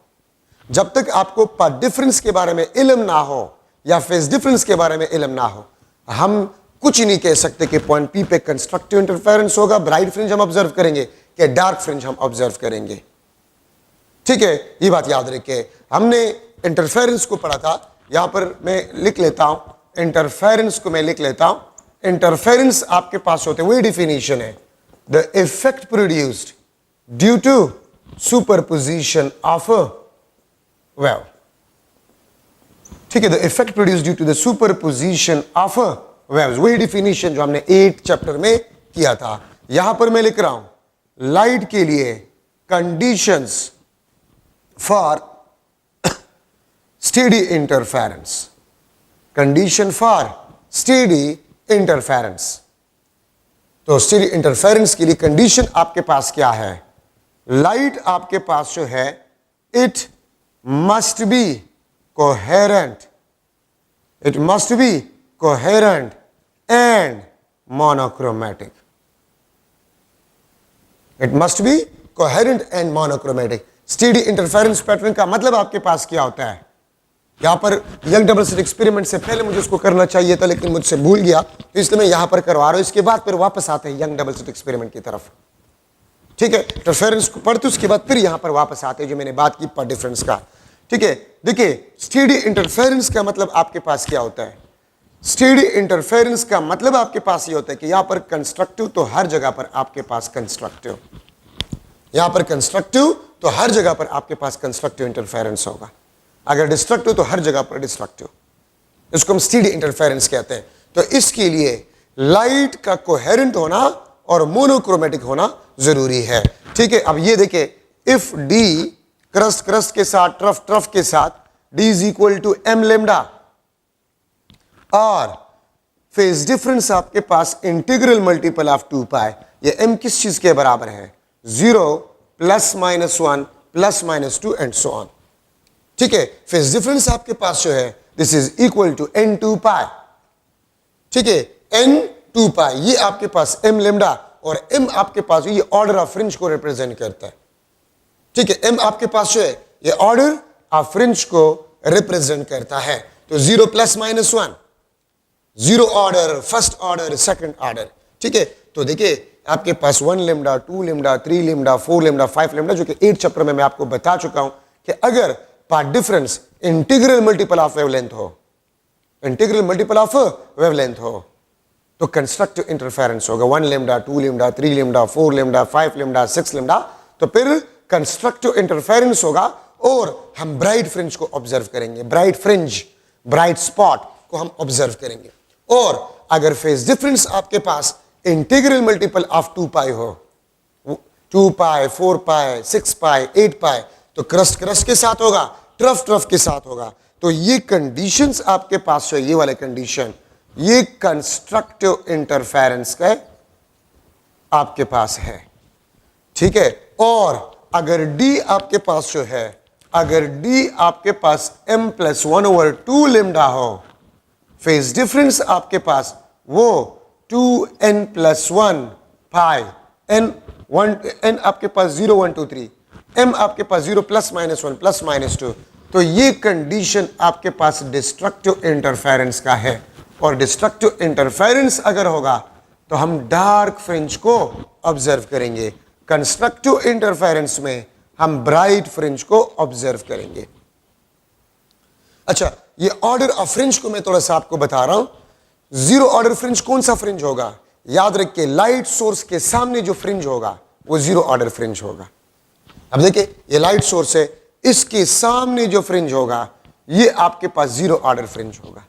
जब तक आपको पाथ डिफरेंस के बारे में इल्म ना हो या फेज डिफरेंस के बारे में इल्म ना हो, हम कुछ नहीं कह सकते कि पॉइंट पी पे कंस्ट्रक्टिव इंटरफेरेंस होगा, ब्राइट फ्रिंज हम ऑब्जर्व करेंगे कि डार्क फ्रिंज हम ऑब्जर्व करेंगे। ठीक है, ये बात याद रखिए। हमने इंटरफेरेंस को पढ़ा था, यहां पर मैं लिख लेता हूं, इंटरफेरेंस को मैं लिख लेता हूं। इंटरफेरेंस आपके पास होते हैं, वही डिफिनीशन है, the effect produced due to superposition of a wave. ठीक है, the effect produced due to the superposition of a waves, वही डिफिनीशन जो हमने 8 चैप्टर में किया था। यहां पर मैं लिख रहा हूं, लाइट के लिए conditions for steady interference, condition for steady interference. तो स्टेडी इंटरफेरेंस के लिए कंडीशन आपके पास क्या है? लाइट आपके पास जो है it must be coherent, it must be coherent and monochromatic, it must be coherent and monochromatic. Steady interference pattern का मतलब आपके पास क्या होता है? यहां पर यंग डबल स्लिट एक्सपेरिमेंट से पहले मुझे उसको करना चाहिए था, लेकिन मुझसे भूल गया, तो इसलिए मैं यहां पर करवा रहा हूं। इसके बाद फिर वापस आते हैं यंग डबल स्लिट एक्सपेरिमेंट की तरफ। ठीक है, इंटरफेरेंस को पढ़ते उसके बाद फिर यहां पर वापस आते हैं जो मैंने बात की पार्ट डिफरेंस का। ठीक है, देखिए स्टेडी इंटरफेरेंस का मतलब आपके पास क्या होता है? स्टेडी इंटरफेरेंस का मतलब आपके पास ये होता है कि यहां पर कंस्ट्रक्टिव तो हर जगह पर आपके पास कंस्ट्रक्टिव, यहां पर कंस्ट्रक्टिव तो हर जगह पर आपके पास कंस्ट्रक्टिव इंटरफेरेंस होगा। अगर डिस्ट्रक्टिव तो हर जगह पर डिस्ट्रक्टिव, इसको हम स्टेडी इंटरफेरेंस कहते हैं। तो इसके लिए लाइट का कोहेरेंट होना और मोनोक्रोमेटिक होना जरूरी है। ठीक है, अब ये देखिए, इफ डी क्रस्ट क्रस्ट के साथ, ट्रफ ट्रफ के साथ, D is equal to M lambda, और फेज डिफरेंस आपके पास इंटीग्रल मल्टीपल ऑफ 2 पाई, ये एम किस चीज के बराबर है? 0 plus minus 1 plus minus 2 and so on. ठीक है, फेज डिफरेंस आपके पास जो है this is equal to n2 pi. ठीक है, n2 पाई ये आपके पास m लेमडा, और m आपके पास ये ऑर्डर ऑफ फ्रिंज को रिप्रेजेंट करता है। ठीक है, m आपके पास जो है ये ऑर्डर ऑफ फ्रिंज को रिप्रेजेंट करता है। तो 0 plus minus 1, 0 order, first order, second order. ठीक है, तो देखिए आपके पास 1 lambda, 2 lambda, 3 lambda, 4 lambda, 5 lambda, जो कि 8 चैप्टर में मैं आपको बता चुका हूं कि अगर path difference integral multiple of wavelength हो, इंटीग्रल मल्टीपल ऑफ वेवलेंथ हो, तो कंस्ट्रक्टिव इंटरफेरेंस होगा 1 lambda, 2 lambda, 3 lambda, 4 lambda, 5 lambda, 6 lambda, तो फिर कंस्ट्रक्टिव इंटरफेरेंस होगा और हम ब्राइट फ्रिंज को ऑब्जर्व करेंगे, ब्राइट फ्रिंज, ब्राइट स्पॉट को हम ऑब्जर्व करेंगे। और अगर फेज डिफरेंस आपके पास इंटीग्रल मल्टीपल ऑफ 2 पाई हो, 2 पाई, 4 पाई, 6 पाई, 8 पाई, तो क्रस्ट क्रस्ट के साथ होगा, ट्रफ ट्रफ के साथ होगा। तो ये कंडीशंस आपके पास है, ये वाले कंडीशन, ये कंस्ट्रक्टिव इंटरफेरेंस का आपके पास है। ठीक है, और अगर डी आपके पास जो है, अगर डी आपके पास m प्लस 1/2 लेमडा हो, फेज डिफरेंस आपके पास वो 2n प्लस 1 पाई, n आपके पास 0 1 2 3, m आपके पास 0 प्लस माइनस 1 प्लस माइनस 2, तो ये कंडीशन आपके पास डिस्ट्रक्टिव इंटरफेरेंस का है। और डिस्ट्रक्टिव इंटरफेरेंस अगर होगा तो हम डार्क फ्रिंज को ऑब्जर्व करेंगे, कंस्ट्रक्टिव इंटरफेरेंस में हम ब्राइट फ्रिंज को ऑब्जर्व करेंगे। अच्छा, ये ऑर्डर ऑफ फ्रिंज को मैं थोड़ा सा आपको बता रहा हूं। 0 ऑर्डर फ्रिंज कौन सा फ्रिंज होगा? याद रखिए, लाइट सोर्स के सामने जो फ्रिंज होगा वो 0 ऑर्डर फ्रिंज होगा। अब देखिए, ये लाइट सोर्स है, इसके सामने जो फ्रिंज होगा ये आपके पास 0 ऑर्डर फ्रिंज होगा।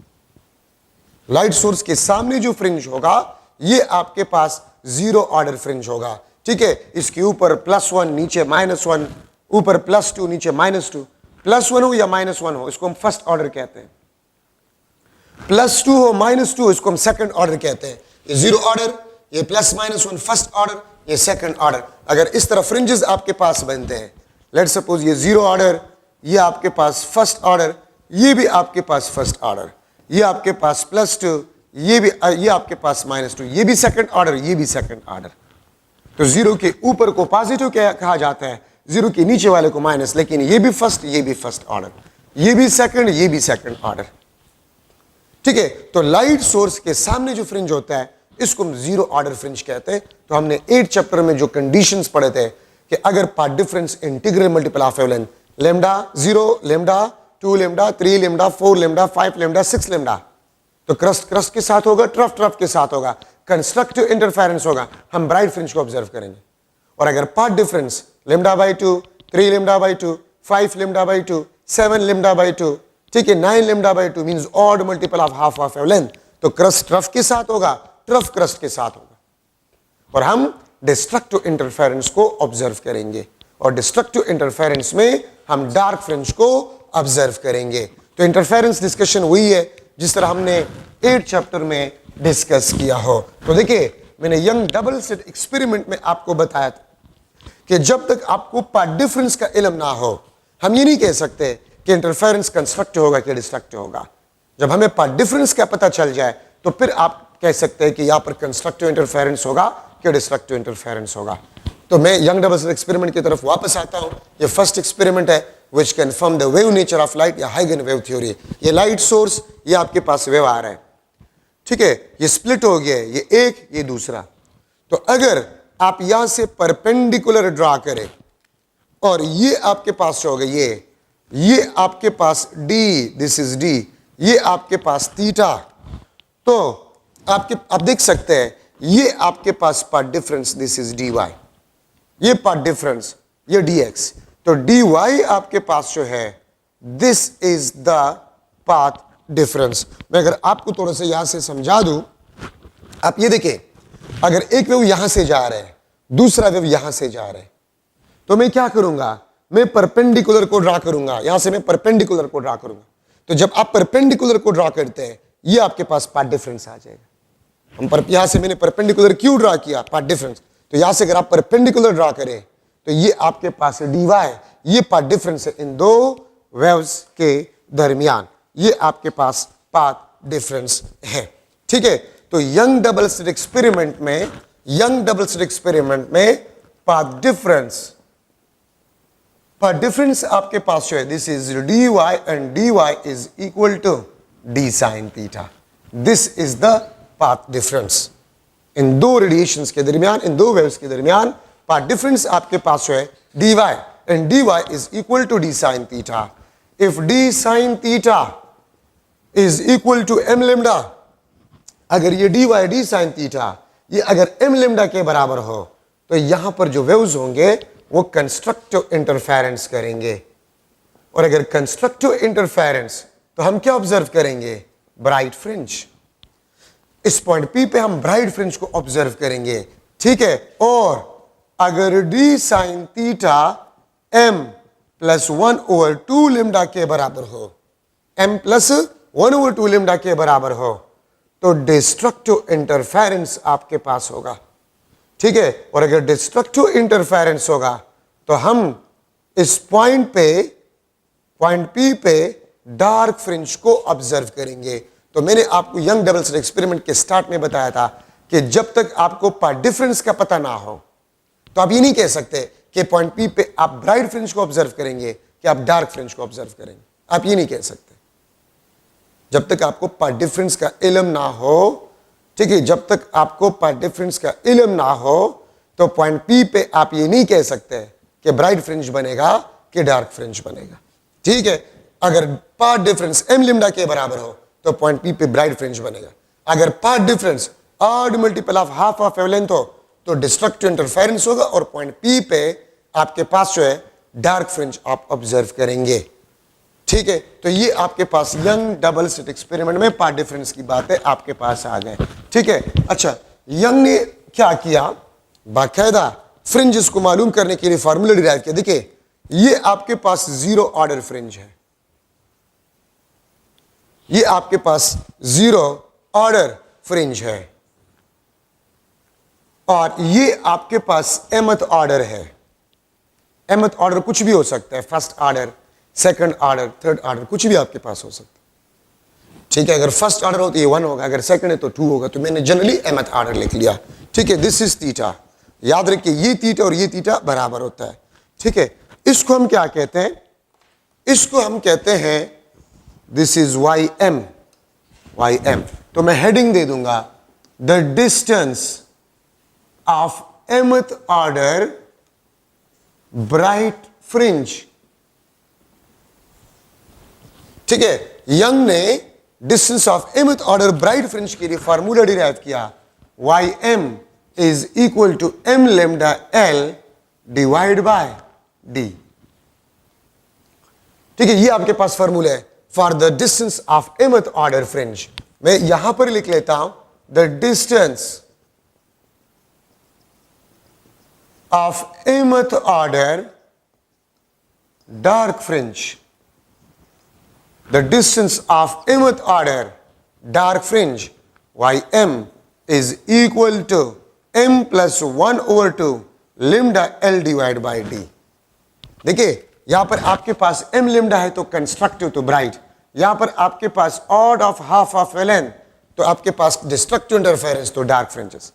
लाइट सोर्स के सामने जो फ्रिंज होगा ये आपके पास 0 ऑर्डर फ्रिंज होगा। ठीक है, इसके ऊपर +1, नीचे -1, ऊपर +2, नीचे -2, +1 हो या -1 हो, इसको हम फर्स्ट ऑर्डर कहते हैं। +2 हो, -2, इसको हम सेकंड ऑर्डर कहते हैं। ये 0 ऑर्डर, ये +-1 फर्स्ट ऑर्डर, ये सेकंड ऑर्डर। अगर इस तरह फ्रिंजेस आपके पास बनते हैं, लेट्स सपोज ये 0 ऑर्डर, ये आपके पास फर्स्ट ऑर्डर, ये भी आपके पास फर्स्ट ऑर्डर, ये आपके पास +2, ये आपके पास -2, ये भी सेकंड ऑर्डर, ये भी सेकंड ऑर्डर। तो 0 के ऊपर को पॉजिटिव कहा जाता है, 0 के नीचे वाले को माइनस, लेकिन ये भी फर्स्ट, ये भी फर्स्ट ऑर्डर, ये भी सेकंड, ये भी सेकंड ऑर्डर। ठीक है, तो लाइट सोर्स के सामने जो फ्रिंज होता है इसको हम 0 ऑर्डर फ्रिंज कहते हैं। तो हमने 8 चैप्टर में जो कंडीशंस पढ़े थे कि अगर path difference integral multiple of wavelength lambda 0, lambda 2, lambda 3, lambda 4, lambda 5, lambda 6 lambda, तो क्रस्ट क्रस्ट के साथ होगा, ट्रफ ट्रफ के साथ होगा, कंस्ट्रक्टिव इंटरफेरेंस होगा, हम ब्राइट फ्रिंज को ऑब्जर्व करेंगे। और अगर path difference lambda by 2, 3 lambda by 2, 5 lambda by 2, 7 lambda by 2, ठीक है, 9 lambda by 2 means odd multiple of half of wavelength, तो क्रस्ट ट्रफ के साथ होगा, ट्रफ क्रस्ट के साथ होगा। और हम डिस्ट्रक्टिव इंटरफेरेंस को ऑब्जर्व करेंगे, और डिस्ट्रक्टिव इंटरफेरेंस में हम डार्क फ्रिंज को ऑब्जर्व करेंगे। तो इंटरफेरेंस डिस्कशन हुई है जिस तरह हमने 8 चैप्टर में डिस्कस किया हो। तो देखिए मैंने यंग डबल स्लिट एक्सपेरिमेंट में आपको बताया था कि जब तक आपको पार्ट डिफरेंस का इल्म ना हो, हम ये नहीं कह सकते कि इंटरफेरेंस कंस्ट्रक्टिव होगा कि डिस्ट्रक्टिव होगा। जब हमें पार्ट डिफरेंस का पता चल जाए तो फिर आप कह सकते हैं कि यहां पर कंस्ट्रक्टिव इंटरफेरेंस होगा कि डिस्ट्रक्टिव इंटरफेरेंस होगा। तो मैं यंग डबल स्लिट एक्सपेरिमेंट की तरफ वापस आता हूं। ये फर्स्ट एक्सपेरिमेंट है which confirm the wave nature of light या हाइगन वेव थ्योरी। ये लाइट सोर्स, ये आपके पास वेव आ रहा है, ठीक है, ये स्प्लिट हो गया है, ये एक, ये दूसरा। तो अगर आप यहां से परपेंडिकुलर ड्रा करें और ये आपके पास होगा, ये आपके पास डी, दिस इज डी, ये आपके पास थीटा, तो आप देख सकते हैं ये आपके पास part difference, this is D Y, ये पार्ट डिफरेंस, ये डी एक्स। तो डी वाई आपके पास जो है this is the path difference. मैं अगर आपको थोड़ा सा यहां से समझा दूं, आप ये देखिए, अगर एक वेव यहां से जा रहा है, दूसरा वेव यहां से जा रहा है, तो मैं क्या करूंगा, मैं परपेंडिकुलर को ड्रा करूंगा, यहां से मैं परपेंडिकुलर को ड्रा करूंगा। तो जब आप परपेंडिकुलर को ड्रा करते हैं, ये आपके पास पाथ डिफरेंस आ जाएगा। यहां से मैंने परपेंडिकुलर क्यों ड्रा किया, पाथ डिफरेंस। तो यहां से अगर आप परपेंडिकुलर ड्रा करें तो ये आपके पास है डी वाई, ये पाथ डिफरेंस है इन दो वेव्स के दरमियान, ये आपके पास पाथ डिफरेंस है, ठीक है। तो यंग डबल स्लिट एक्सपेरिमेंट में पाथ डिफरेंस आपके पास जो है this is D Y and D Y is equal to D sine theta. This is the path difference in दो रेडिएशंस के दरमियान, इन दो वेव्स के दरमियान। पाथ डिफरेंस आपके पास जो है D Y and D Y is equal to D sine theta. If D sine theta is equal to M lambda, अगर ये D Y D sine theta ये अगर एम लेमडा के बराबर हो, तो यहां पर जो वेव्स होंगे वो कंस्ट्रक्टिव इंटरफेरेंस करेंगे। और अगर कंस्ट्रक्टिव इंटरफेरेंस, तो हम क्या ऑब्जर्व करेंगे, ब्राइट फ्रिंज। इस पॉइंट पी पे हम ब्राइट फ्रिंज को ऑब्जर्व करेंगे, ठीक है। और अगर D sine theta M plus 1/2 lambda के बराबर हो, एम प्लस 1/2 लेमडा के बराबर हो, तो डिस्ट्रक्टिव इंटरफेरेंस आपके पास होगा, ठीक है। और अगर डिस्ट्रक्टिव इंटरफेरेंस होगा तो हम इस पॉइंट पी पे डार्क फ्रिंज को ऑब्जर्व करेंगे। तो मैंने आपको यंग डबल स्लिट एक्सपेरिमेंट के स्टार्ट में बताया था कि जब तक आपको पार्ट डिफरेंस का पता ना हो, तो आप ये नहीं कह सकते कि पॉइंट पी पे आप ब्राइट फ्रिंज को ऑब्जर्व करेंगे कि आप डार्क फ्रिंज को ऑब्जर्व करेंगे, आप ये नहीं कह सकते जब तक आपको पार्ट डिफरेंस का इल्म ना हो, ठीक है। जब तक आपको पार्ट डिफरेंस का इल्म ना हो, तो पॉइंट पी पे आप ये नहीं कह सकते कि ब्राइट फ्रिंज बनेगा कि डार्क फ्रिंज बनेगा, ठीक है। अगर पार्ट डिफरेंस एम लेमडा के बराबर हो तो पॉइंट पी पे ब्राइट फ्रिंज बनेगा। अगर path difference odd multiple of half of wavelength हो तो डिस्ट्रक्टिव इंटरफेरेंस होगा और पॉइंट पी पे आपके पास जो है डार्क फ्रिंज आप ऑब्जर्व करेंगे, ठीक है। तो ये आपके पास यंग डबल स्लिट एक्सपेरिमेंट में पार्ट डिफरेंस की बातें आपके पास आ गए, ठीक है। अच्छा, यंग ने क्या किया, बाकायदा फ्रिंजेस को मालूम करने के लिए फार्मूला डिराइव किया। देखिए ये आपके पास जीरो ऑर्डर फ्रिंज है, ये आपके पास जीरो ऑर्डर फ्रिंज है, और ये आपके पास एमथ ऑर्डर है। एमथ ऑर्डर कुछ भी हो सकता है, first order, second order, third order, कुछ भी आपके पास हो सकता है, ठीक है। अगर फर्स्ट ऑर्डर हो तो ये 1 होगा, अगर सेकंड है तो 2 होगा। तो मैंने जनरली एमथ ऑर्डर लिख लिया, ठीक है। दिस इज थीटा, याद रखिए ये थीटा और ये थीटा बराबर होता है, ठीक है। इसको हम क्या कहते हैं, इसको हम कहते हैं this is Y M, Y M. तो मैं हेडिंग दे दूंगा the distance of mth order bright fringe, ठीक है। यंग ने distance of mth order bright fringe के लिए फार्मूला डिराइव किया, Y M is equal to M lambda L divide by D, ठीक है। ये आपके पास फार्मूला है for the distance of mth order fringe. मैं यहां पर लिख लेता हूं the distance of mth order dark fringe, the distance of mth order dark fringe Y M is equal to m plus 1/2 lambda l divide by d। देखिए यहां पर आपके पास m लिम्डा है तो कंस्ट्रक्टिव तो ब्राइट, यहां पर आपके पास odd of half of ln तो आपके पास डिस्ट्रक्टिव इंटरफेरेंस तो डार्क फ्रिंजेस।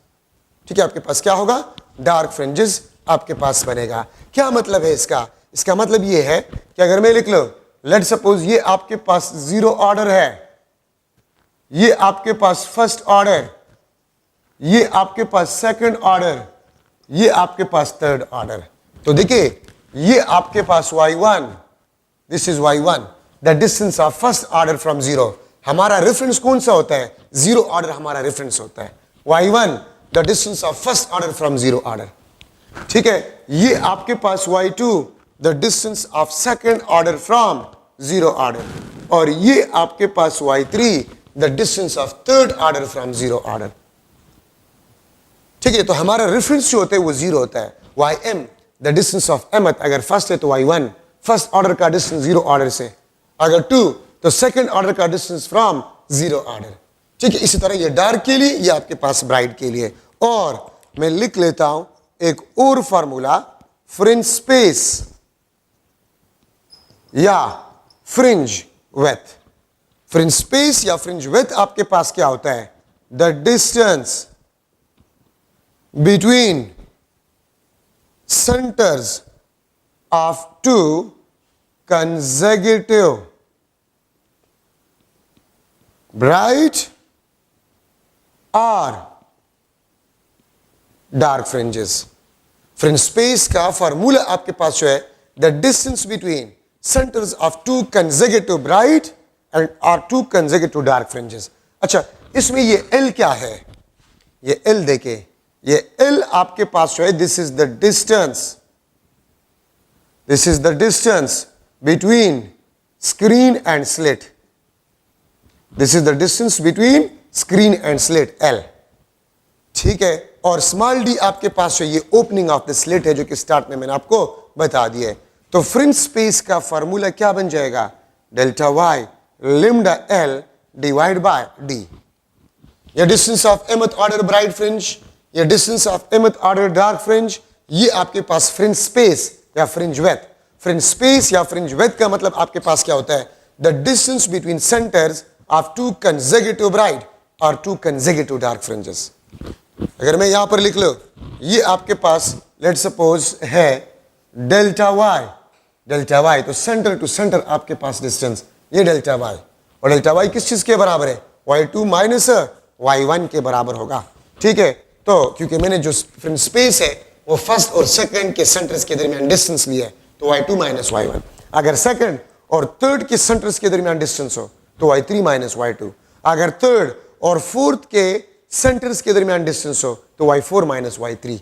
ठीक है, आपके पास क्या होगा? डार्क फ्रिंजेस आपके पास बनेगा। क्या मतलब है इसका? इसका मतलब ये है कि अगर मैं लिख लो, लेट सपोज ये आपके पास 0 ऑर्डर है, ये आपके पास फर्स्ट ऑर्डर, ये आपके पास सेकंड ऑर्डर, ये आपके पास थर्ड ऑर्डर। तो देखिए ये आपके पास y1, this is y1, the distance of first order from 0। हमारा रेफरेंस कौन सा होता है? 0 ऑर्डर हमारा रेफरेंस होता है। y1 the distance of first order from 0 order. ठीक है, ये आपके पास y2 the distance of second order from 0 order, और ये आपके पास y3 the distance of third order from 0 order. ठीक है, तो हमारा रेफरेंस जो होता है वो 0 होता है। ym the distance of mth अगर फर्स्ट है तो y1 फर्स्ट ऑर्डर का डिस्टेंस 0 ऑर्डर से, अगर 2 तो सेकंड ऑर्डर का डिस्टेंस फ्रॉम 0 ऑर्डर। ठीक है, इसी तरह ये डार्क के लिए, ये आपके पास ब्राइट के लिए। और मैं लिख लेता हूं एक और फार्मूला, फ्रिंज स्पेस या फ्रिंज विड्थ। फ्रिंज स्पेस या फ्रिंज विड्थ आपके पास क्या होता है? The distance between centres of two consecutive bright or dark fringes। Fringe space का फॉर्मूला आपके पास जो है, the distance between centres of 2 consecutive bright and or 2 consecutive dark fringes। अच्छा, इसमें ये L क्या है? ये L देखे, ये L आपके पास जो है, this is the distance, this is the distance between screen and slit। This is the distance between screen and slit, L। ठीक है, और स्मॉल d आपके पास है, ये ओपनिंग ऑफ द स्लिट है जो कि स्टार्ट में मैंने आपको बता दिया है। तो फ्रिंज स्पेस का फॉर्मूला क्या बन जाएगा? Delta y lambda l divide by d। ये distance of mth order bright fringe, ये distance of mth order dark fringe, ये आपके पास फ्रिंज स्पेस या फ्रिंज विड्थ। फ्रिंज स्पेस या फ्रिंज विड्थ का मतलब आपके पास क्या होता है? The distance between centres of 2 consecutive bright और 2 consecutive डार्क फ्रिंजेस। अगर मैं यहां पर लिख लो, ये आपके पास लेट सपोज है डेल्टा y, तो सेंटर टू सेंटर आपके पास डिस्टेंस ये डेल्टा y, और डेल्टा y किस चीज के बराबर है? y2 माइनस y1 के बराबर होगा। ठीक है, तो क्योंकि मैंने जो फ्रिंज स्पेस है वो फर्स्ट और सेकंड के सेंटर्स के दरमियान डिस्टेंस लिया है, तो y2 माइनस y1। अगर सेकंड और थर्ड के सेंटर्स के दरमियान डिस्टेंस हो तो y3 माइनस y2। अगर थर्ड और फोर्थ के सेंटर्स के दरमियान डिस्टेंस हो तो y4 माइनस y3।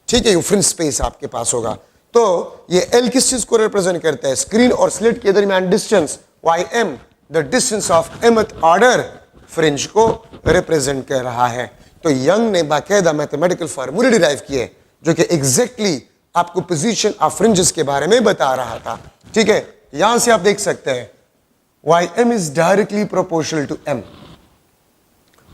ठीक है, ये फ्रिंज स्पेस आपके पास होगा। तो ये L किस चीज को रिप्रेजेंट करता है? स्क्रीन और स्लिट के दरमियान distance. ym the distance of mth order fringe को रिप्रेजेंट कर रहा है। तो यंग ने बाकायदा मैथमेटिकल फार्मूले डिराइव किए जो कि एग्जैक्टली आपको पोजीशन ऑफ फ्रिंजेस के बारे में बता रहा था। ठीक है, यहां से आप देख सकते हैं ym is directly proportional to m।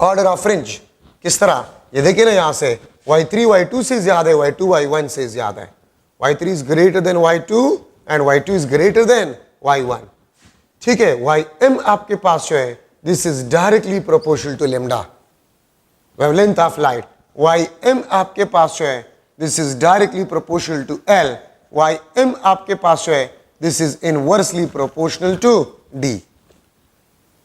Order of fringe किस तरह? ये देखिए ना, यहां से y3 y2 से ज्यादा है, y2 y1 से ज्यादा है, y3 is greater than y2 and y2 is greater than y1। ठीक है, ym आपके पास जो है, this is directly proportional to lambda wavelength of light. ym आपके पास जो है, this is directly proportional to L। ym आपके पास जो है, this is inversely proportional to D।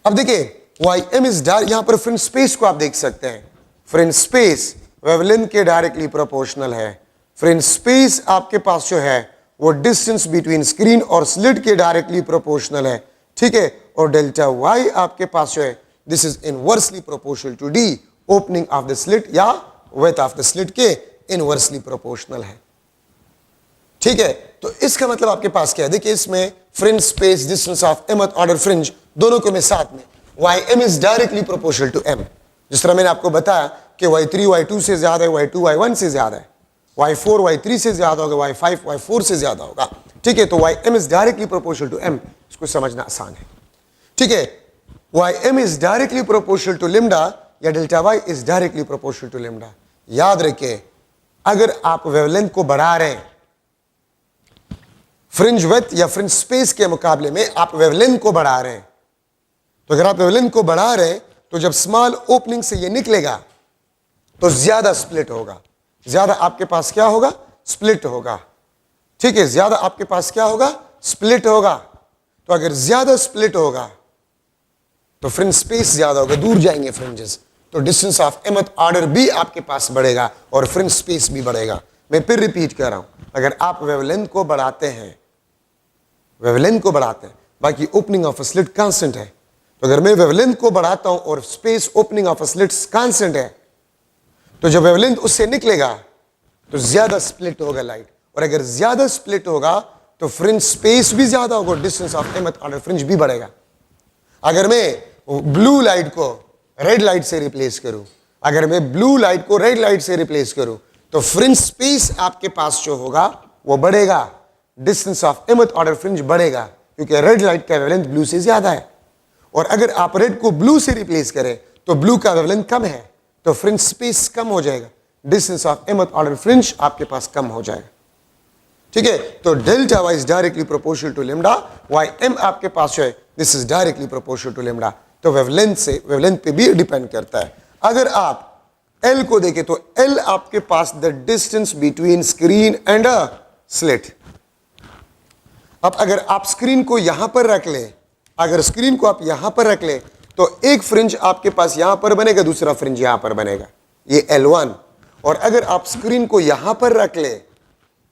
अब देखिए ym इज यहां पर फ्रिंज स्पेस को आप देख सकते हैं, फ्रिंज स्पेस वेवलेंथ के डायरेक्टली प्रोपोर्शनल है। फ्रिंज स्पेस आपके पास जो है वो डिस्टेंस बिटवीन स्क्रीन और स्लिट के डायरेक्टली प्रोपोर्शनल है। ठीक है, और डेल्टा y आपके पास जो है, this is inversely proportional to D, opening of the slit या विड्थ ऑफ द स्लिट के इनवर्सली प्रोपोर्शनल है। ठीक है, तो इसका मतलब आपके पास क्या है? देखिए इसमें fringe space, distance of mth order fringe, दोनों को मैं साथ में, ym is directly proportional to m। जिस तरह मैंने आपको बताया कि y3 y2 से ज्यादा है, y2 y1 से ज्यादा है, y4 y3 से ज्यादा होगा, y5 y4 से ज्यादा होगा। ठीक है, तो ym is directly proportional to m, इसको समझना आसान है। ठीक है, ym is directly proportional to lambda या delta Y is directly proportional to lambda. याद रखिए, अगर आप वेवलेंथ को बढ़ा रहे हैं फ्रिंज विड्थ या फ्रिंज स्पेस के मुकाबले में, आप वेवलेंथ को बढ़ा रहे हैं, तो अगर आप वेवलेंथ को बढ़ा रहे हैं तो जब स्मॉल ओपनिंग से ये निकलेगा तो ज्यादा स्प्लिट होगा, ज्यादा आपके पास क्या होगा, स्प्लिट होगा। ठीक है, ज्यादा आपके पास क्या होगा, स्प्लिट होगा। तो अगर ज्यादा स्प्लिट होगा तो फ्रिंज स्पेस ज्यादा होगा, दूर जाएंगे फ्रिंजेस, तो डिस्टेंस ऑफ mth ऑर्डर भी आपके पास बढ़ेगा और फ्रिंज स्पेस भी बढ़ेगा। मैं फिर रिपीट कर रहा हूं, अगर आप वेवलेंथ को बढ़ाते हैं, वेवलेंथ को बढ़ाते हैं, बाकी opening of a slit constant है, तो अगर मैं वेवलेंथ को बढ़ाता हूं और space opening of a slit constant है, तो जब वेवलेंथ उससे निकलेगा तो ज्यादा स्प्लिट होगा लाइट, और अगर ज्यादा स्प्लिट होगा तो फ्रिंज स्पेस भी ज्यादा होगा, distance of mth order fringe भी बढ़ेगा। अगर मैं ब्लू लाइट को रेड लाइट से रिप्लेस करूं, अगर मैं ब्लू लाइट को रेड लाइट से रिप्लेस करूं, तो फ्रिंज स्पेस आपके पास जो होगा वो बढ़ेगा, distance of mth order fringe बढ़ेगा, क्योंकि रेड लाइट का वेवलेंथ ब्लू से ज्यादा है। और अगर आप रेड को ब्लू से रिप्लेस करें तो ब्लू का वेवलेंथ कम है, तो फ्रिंज स्पेस कम हो जाएगा, distance of mth order fringe आपके पास कम हो जाएगा। ठीक है, तो delta Y is directly proportional to lambda, Y M आपके पास है, this is directly proportional to lambda. तो वेवलेंथ से, वेवलेंथ पे भी डिपेंड करता है। अगर आप एल को देखें तो एल आपके पास the distance between screen and a slit. अब अगर आप स्क्रीन को यहां पर रख ले, अगर स्क्रीन को आप यहां पर रख ले तो एक फ्रिंज आपके पास यहां पर बनेगा, दूसरा फ्रिंज यहां पर बनेगा, ये L1। और अगर आप स्क्रीन को यहां पर रख ले,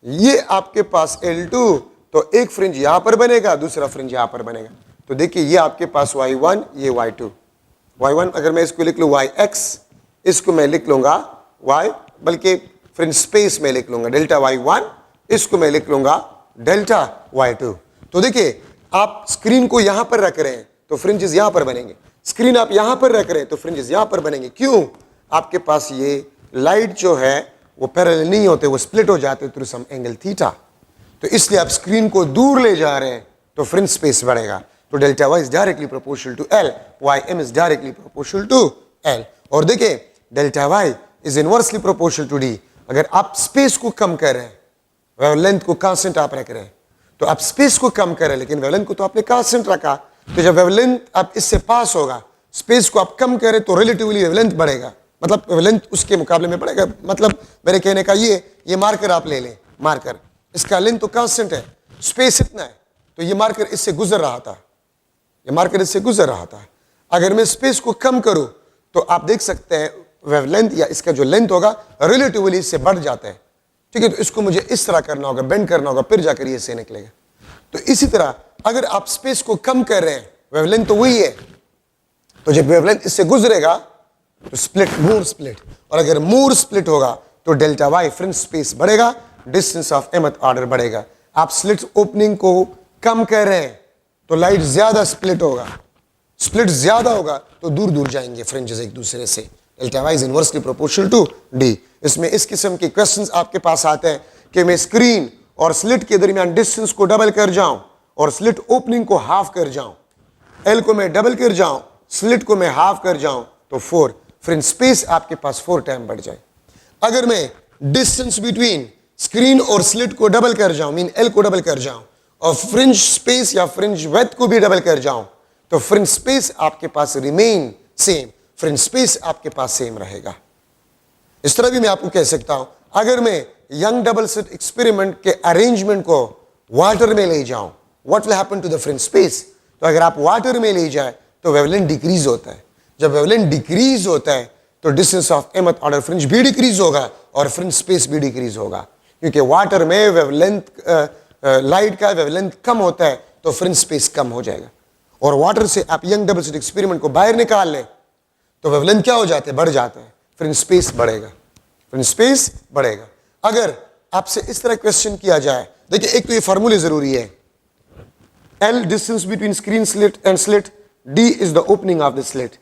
ये आपके पास L2, तो एक फ्रिंज यहां पर बनेगा, दूसरा फ्रिंज यहां पर बनेगा। तो देखिए ये आपके पास Y1, ये Y2। Y1 अगर मैं इसको लिख लूं YX, इसको मैं लिख लूंगा Y, बल्कि फ्रिंज स्पेस में लिख लूंगा डेल्टा Y1, इसको मैं लिख लूंगा डेल्टा Y2। तो देखिए आप स्क्रीन को यहां पर रख रहे हैं तो फ्रिंजेस यहां पर बनेंगे, स्क्रीन आप यहां पर रख रहे हैं तो फ्रिंजेस यहां पर बनेंगे। क्यों? आपके पास ये लाइट जो है वो पैरेलल नहीं होते, वो स्प्लिट हो जाते थ्रू सम एंगल थीटा। तो इसलिए आप स्क्रीन को दूर ले जा रहे हैं तो फ्रिंज स्पेस बढ़ेगा। तो delta Y is directly proportional to L, Y M is directly proportional to L. और देखिए delta Y is inversely proportional to D. अगर आप स्पेस को कम कर रहे हैं, वेवलेंथ को कांस्टेंट आप रख रहे हैं, तो आप स्पेस को कम कर रहे हैं, लेकिन वेवलेंथ को तो आपने कांस्टेंट रखा। तो जब वेवलेंथ आप इससे पास होगा, स्पेस को आप कम करें तो रिलेटिवली वेवलेंथ बढ़ेगा, मतलब वेवलेंथ उसके मुकाबले में बढ़ेगा। मतलब मेरे कहने का ये मार्कर आप ले लें, मार्कर इसका लेंथ तो कांस्टेंट है, स्पेस इतना है, तो ये मार्कर इससे गुजर रहा था, ये मार्कर इससे गुजर रहा था। अगर मैं स्पेस को कम करूं तो आप देख सकते हैं वेवलेंथ या इसका जो लेंथ होगा रिलेटिवली इससे बढ़ जाता है। ठीक है, तो इसको मुझे इस तरह करना होगा, बेंड करना होगा, फिर जाकर ये से निकलेगा। तो इसी तरह अगर आप स्पेस को कम कर रहे हैं, वेवलेंथ तो वही है, तो जब वेवलेंथ इससे गुजरेगा तो स्प्लिट, मोर स्प्लिट, और अगर मोर स्प्लिट होगा तो डेल्टा वाई फ्रिंज स्पेस बढ़ेगा, डिस्टेंस ऑफ mth ऑर्डर बढ़ेगा। आप स्लिट ओपनिंग को कम कर रहे हैं तो लाइट ज्यादा स्प्लिट होगा, स्प्लिट ज्यादा होगा तो दूर दूर जाएंगे फ्रिंजेस एक दूसरे से। Delta Y is inversely proportional to D. इसमें इस किस्म के क्वेश्चंस आपके पास आते हैं कि मैं स्क्रीन और स्लिट के दरमियान डिस्टेंस को डबल कर जाऊं और स्लिट ओपनिंग को हाफ कर जाऊं, एल को मैं डबल कर जाऊं, स्लिट को मैं हाफ कर जाऊं, तो 4 फ्रिंज स्पेस आपके पास 4 टाइम बढ़ जाए। अगर मैं डिस्टेंस बिटवीन स्क्रीन और स्लिट को डबल कर जाऊं, मीन एल को डबल कर जाऊं, और फ्रिंज स्पेस या फ्रिंज विड्थ को भी डबल कर जाऊं, तो फ्रिंज स्पेस आपके पास रिमेन सेम, फ्रिंज स्पेस आपके पास सेम रहेगा। इस तरह भी मैं आपको कह सकता हूं, अगर मैं यंग डबल स्लिट एक्सपेरिमेंट के अरेंजमेंट को वाटर में ले जाऊं, what will happen to the fringe space? तो अगर आप वाटर में ले जाए तो वेवलेंथ डिक्रीज होता है। जब वेवलेंथ डिक्रीज होता है तो distance of mth order fringe भी डिक्रीज होगा और फ्रिंज स्पेस भी डिक्रीज होगा, क्योंकि वाटर में वेवलेंथ लाइट का वेवलेंथ कम होता है तो फ्रिंज स्पेस कम हो जाएगा। और वाटर से आप यंग डबल स्लिट एक्सपेरिमेंट को बाहर निकाल लें तो वेवलेंथ क्या हो जाते हैं, बढ़ जाता है, फ्रिंज स्पेस बढ़ेगा, फ्रिंज स्पेस बढ़ेगा। अगर आपसे इस तरह क्वेश्चन किया जाए, देखिए एक तो ये फार्मूले जरूरी है, L distance between screen slit and slit, D is the opening of the slit.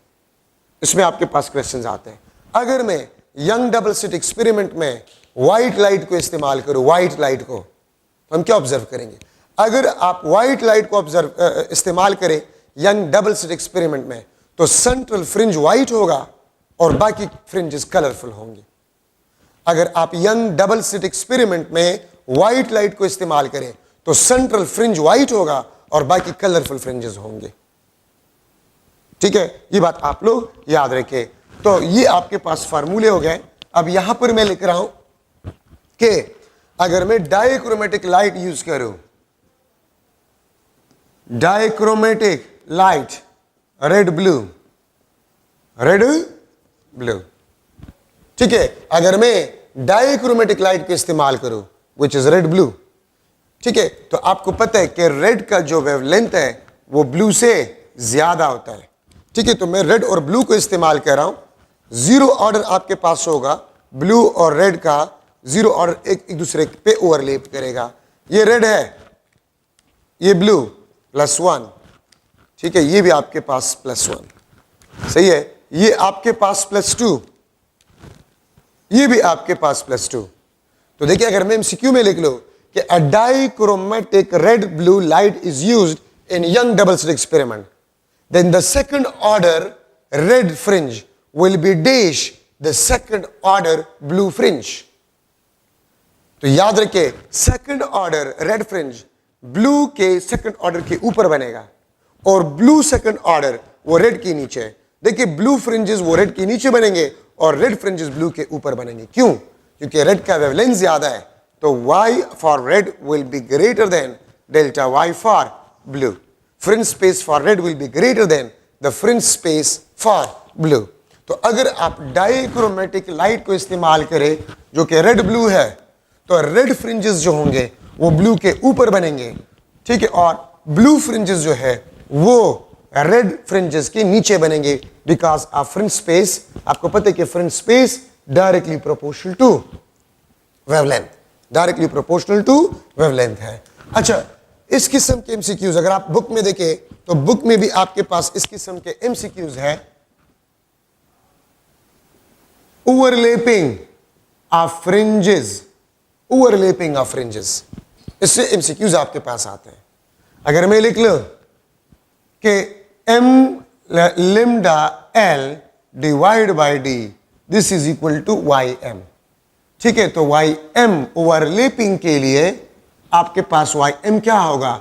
इसमें आपके पास क्वेश्चंस आते हैं। अगर मैं यंग डबल स्लिट एक्सपेरिमेंट में व्हाइट लाइट को इस्तेमाल करूं, व्हाइट लाइट को, तो हम क्या ऑब्जर्व करेंगे? अगर आप व्हाइट लाइट को इस्तेमाल करें यंग डबल स्लिट एक्सपेरिमेंट में, तो सेंट्रल फ्रिंज व्हाइट होगा और बाकी फ्रिंजेस कलरफुल होंगे। अगर आप यंग डबल स्लिट एक्सपेरिमेंट में व्हाइट लाइट को इस्तेमाल करें तो सेंट्रल फ्रिंज व्हाइट होगा और बाकी कलरफुल फ्रिंजेस होंगे। ठीक है, ये बात आप लोग याद रखें। तो ये आपके पास फार्मूले हो गए। अब यहां पर मैं लिख रहा हूं कि अगर मैं डाइक्रोमेटिक लाइट यूज करूं, dichromatic light, red blue, red blue, ठीक है, अगर मैं डाइक्रोमेटिक लाइट का इस्तेमाल करूं विच इज रेड ब्लू, ठीक है, तो आपको पता है कि रेड का जो वेवलेंथ है वो ब्लू से ज्यादा होता है। ठीक है, तो मैं रेड और ब्लू को इस्तेमाल कर रहा हूं। जीरो ऑर्डर आपके पास होगा, ब्लू और रेड का जीरो ऑर्डर एक दूसरे पे ओवरलैप करेगा। ये रेड है, ये ब्लू, +1, ठीक है, ये भी आपके पास +1, सही है, ये आपके पास +2, ये भी आपके पास +2। तो देखिए, अगर मैं एमसीक्यू में लिख लो कि a dichromatic red blue light is used in Young double slit experiment, then the second order red fringe will be dash the second order blue fringe। तो याद रखिए, second order red fringe blue के second order के ऊपर बनेगा और blue second order वो red के नीचे। देखिए, ब्लू फ्रिंजेस वो रेड के नीचे बनेंगे और रेड फ्रिंजेस ब्लू के ऊपर बनेंगे। क्यों? क्योंकि रेड का वेवलेंथ ज्यादा है, तो y for red will be greater than delta y for blue. Fringe space for red will be greater than the fringe space for blue. तो अगर आप डाइक्रोमेटिक लाइट को इस्तेमाल करें जो कि रेड ब्लू है, तो रेड फ्रिंजेस जो होंगे वो ब्लू के ऊपर बनेंगे, ठीक है, और ब्लू फ्रिंजेस जो है वो रेड फ्रिंजेस के नीचे बनेंगे, बिकॉज ऑफ फ्रिंज स्पेस। आपको पता है कि fringe space directly proportional to wavelength, directly proportional to wavelength है। अच्छा, इस किस्म के एमसीक्यूज अगर आप बुक में देखें तो बुक में भी आपके पास इस किस्म के एमसीक्यूज है। Overlapping of fringes, overlapping of fringes, इससे एमसीक्यूज आपके पास आते हैं। अगर मैं लिख लूं कि m lambda l divide by d this is equal to ym, ठीक है, तो ym ओवरलैपिंग के लिए आपके पास ym क्या होगा?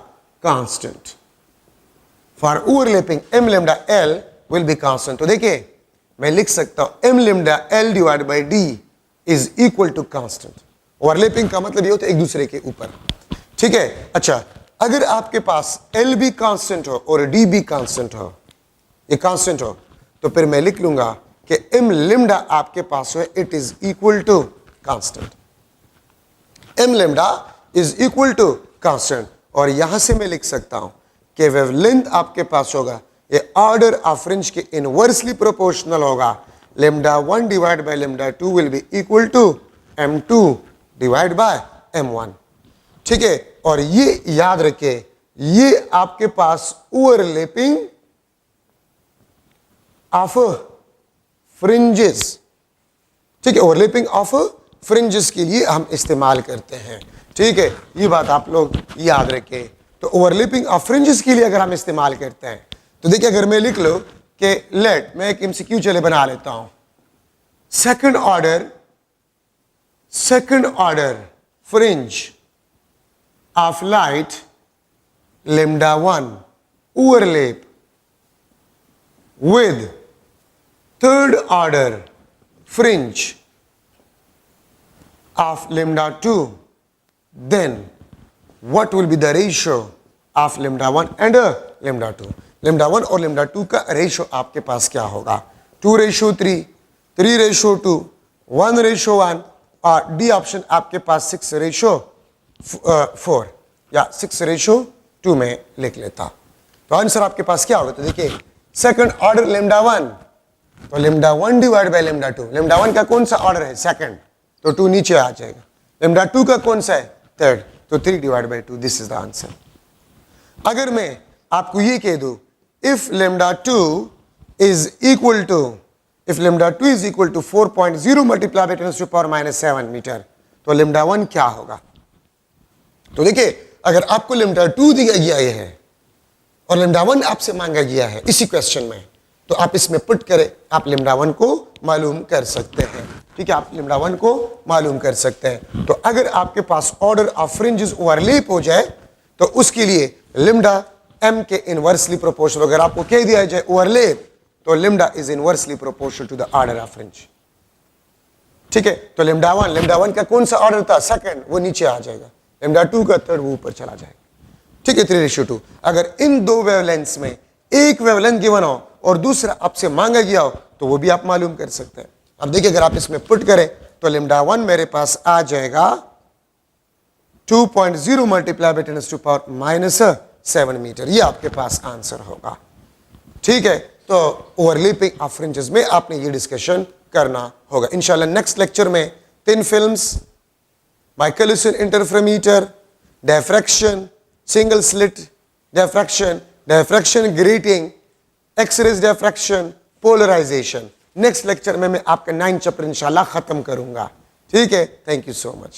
Constant. For overlapping m lambda l will be constant. तो देखिए, मैं लिख सकता हूं m lambda l divide by d is equal to constant. Overlapping का मतलब ये होता है एक दूसरे के ऊपर, ठीक है। अच्छा, अगर आपके पास l भी कांस्टेंट हो और d भी कांस्टेंट हो, ये कांस्टेंट हो, तो फिर मैं लिख लूंगा कि m lambda आपके पास है it is equal to constant. m lambda is equal to constant, और यहां से मैं लिख सकता हूं कि वेवलेंथ आपके पास होगा, ये ऑर्डर ऑफ फ्रिंज के इनवर्सली प्रोपोर्शनल होगा। lambda 1 divide by lambda 2 will be equal to m2 divide by m1, ठीक है। और ये याद रखिए, ये आपके पास ओवरलैपिंग ऑफ फ्रिंजेस, ठीक है, ओवरलैपिंग ऑफ फ्रिंजेस के लिए हम इस्तेमाल करते हैं, ठीक है, ये बात आप लोग याद रखें। तो ओवरलैपिंग ऑफ फ्रिंजेस के लिए अगर हम इस्तेमाल करते हैं, तो देखिए, अगर मैं लिख लो कि लेट, मैं एक एमसीक्यू चले बना लेता हूं, second order fringe of light lambda 1 overlap with third order fringe of lambda 2, then what will be the ratio of lambda 1 and lambda 2? lambda 1 और lambda 2 का रेशियो आपके पास क्या होगा? 2:3, 3:2, 1:1, और डी ऑप्शन आपके पास 6:4 या 6:2 में लिख लेता। तो आंसर आपके पास क्या होगा? तो देखिए, सेकंड ऑर्डर lambda 1, तो lambda 1 divide by lambda 2। lambda 1 का कौन सा ऑर्डर है? सेकंड, तो 2 नीचे आ जाएगा। lambda 2 का कौन सा है? थर्ड, तो 3 divide by 2, this is the answer. अगर मैं आपको ये कह दूं, if lambda 2 is equal to, if lambda 2 is equal to 4.0 multiplied by 10 to the power -7 metre, तो lambda 1 क्या होगा? तो देखिए, अगर आपको lambda 2 दिया गया है और lambda 1 आपसे मांगा गया है इसी क्वेश्चन में, तो आप इसमें पुट करें, आप लिम्डा 1 को मालूम कर सकते हैं। ठीक है, आप लिम्डा 1 को मालूम कर सकते हैं। तो अगर आपके पास ऑर्डर ऑफ फ्रिंजेस ओवरलैप हो जाए तो उसके लिए लिम्डा m के इनवर्सली प्रोपोर्शनल, अगर आपको कह दिया जाए ओवरलैप तो lambda is inversely proportional to the order of fringe. ठीक है, तो लिम्डा 1 का कौन सा ऑर्डर था, सेकंड, वो नीचे आ जाएगा। लिम्डा 2 का थर्ड, वो ऊपर चला जाएगा। ठीक है, 3:2। अगर इन दो वेवलेंथ्स में एक वेवलेंथ गिवन हो और दूसरा आपसे मांगा गया हो तो वो भी आप मालूम कर सकते हैं। अब देखिए, अगर आप इसमें पुट करें तो लिम्डा 1 मेरे पास आ जाएगा 2.0 मल्टीप्लाई बाय 10⁻⁻7 मीटर। ये आपके पास आंसर होगा। ठीक है, तो ओवरलैपिंग ऑफ फ्रिंजेस में आपने ये डिस्कशन करना होगा। इंशाल्लाह नेक्स्ट लेक्चर में thin films, Michelson interferometer, diffraction, single slit diffraction, diffraction grating, X rays diffraction, polarization, next lecture में मैं आपका 9th चैप्टर इंशाल्लाह खत्म करूंगा। ठीक है, थैंक यू सो मच।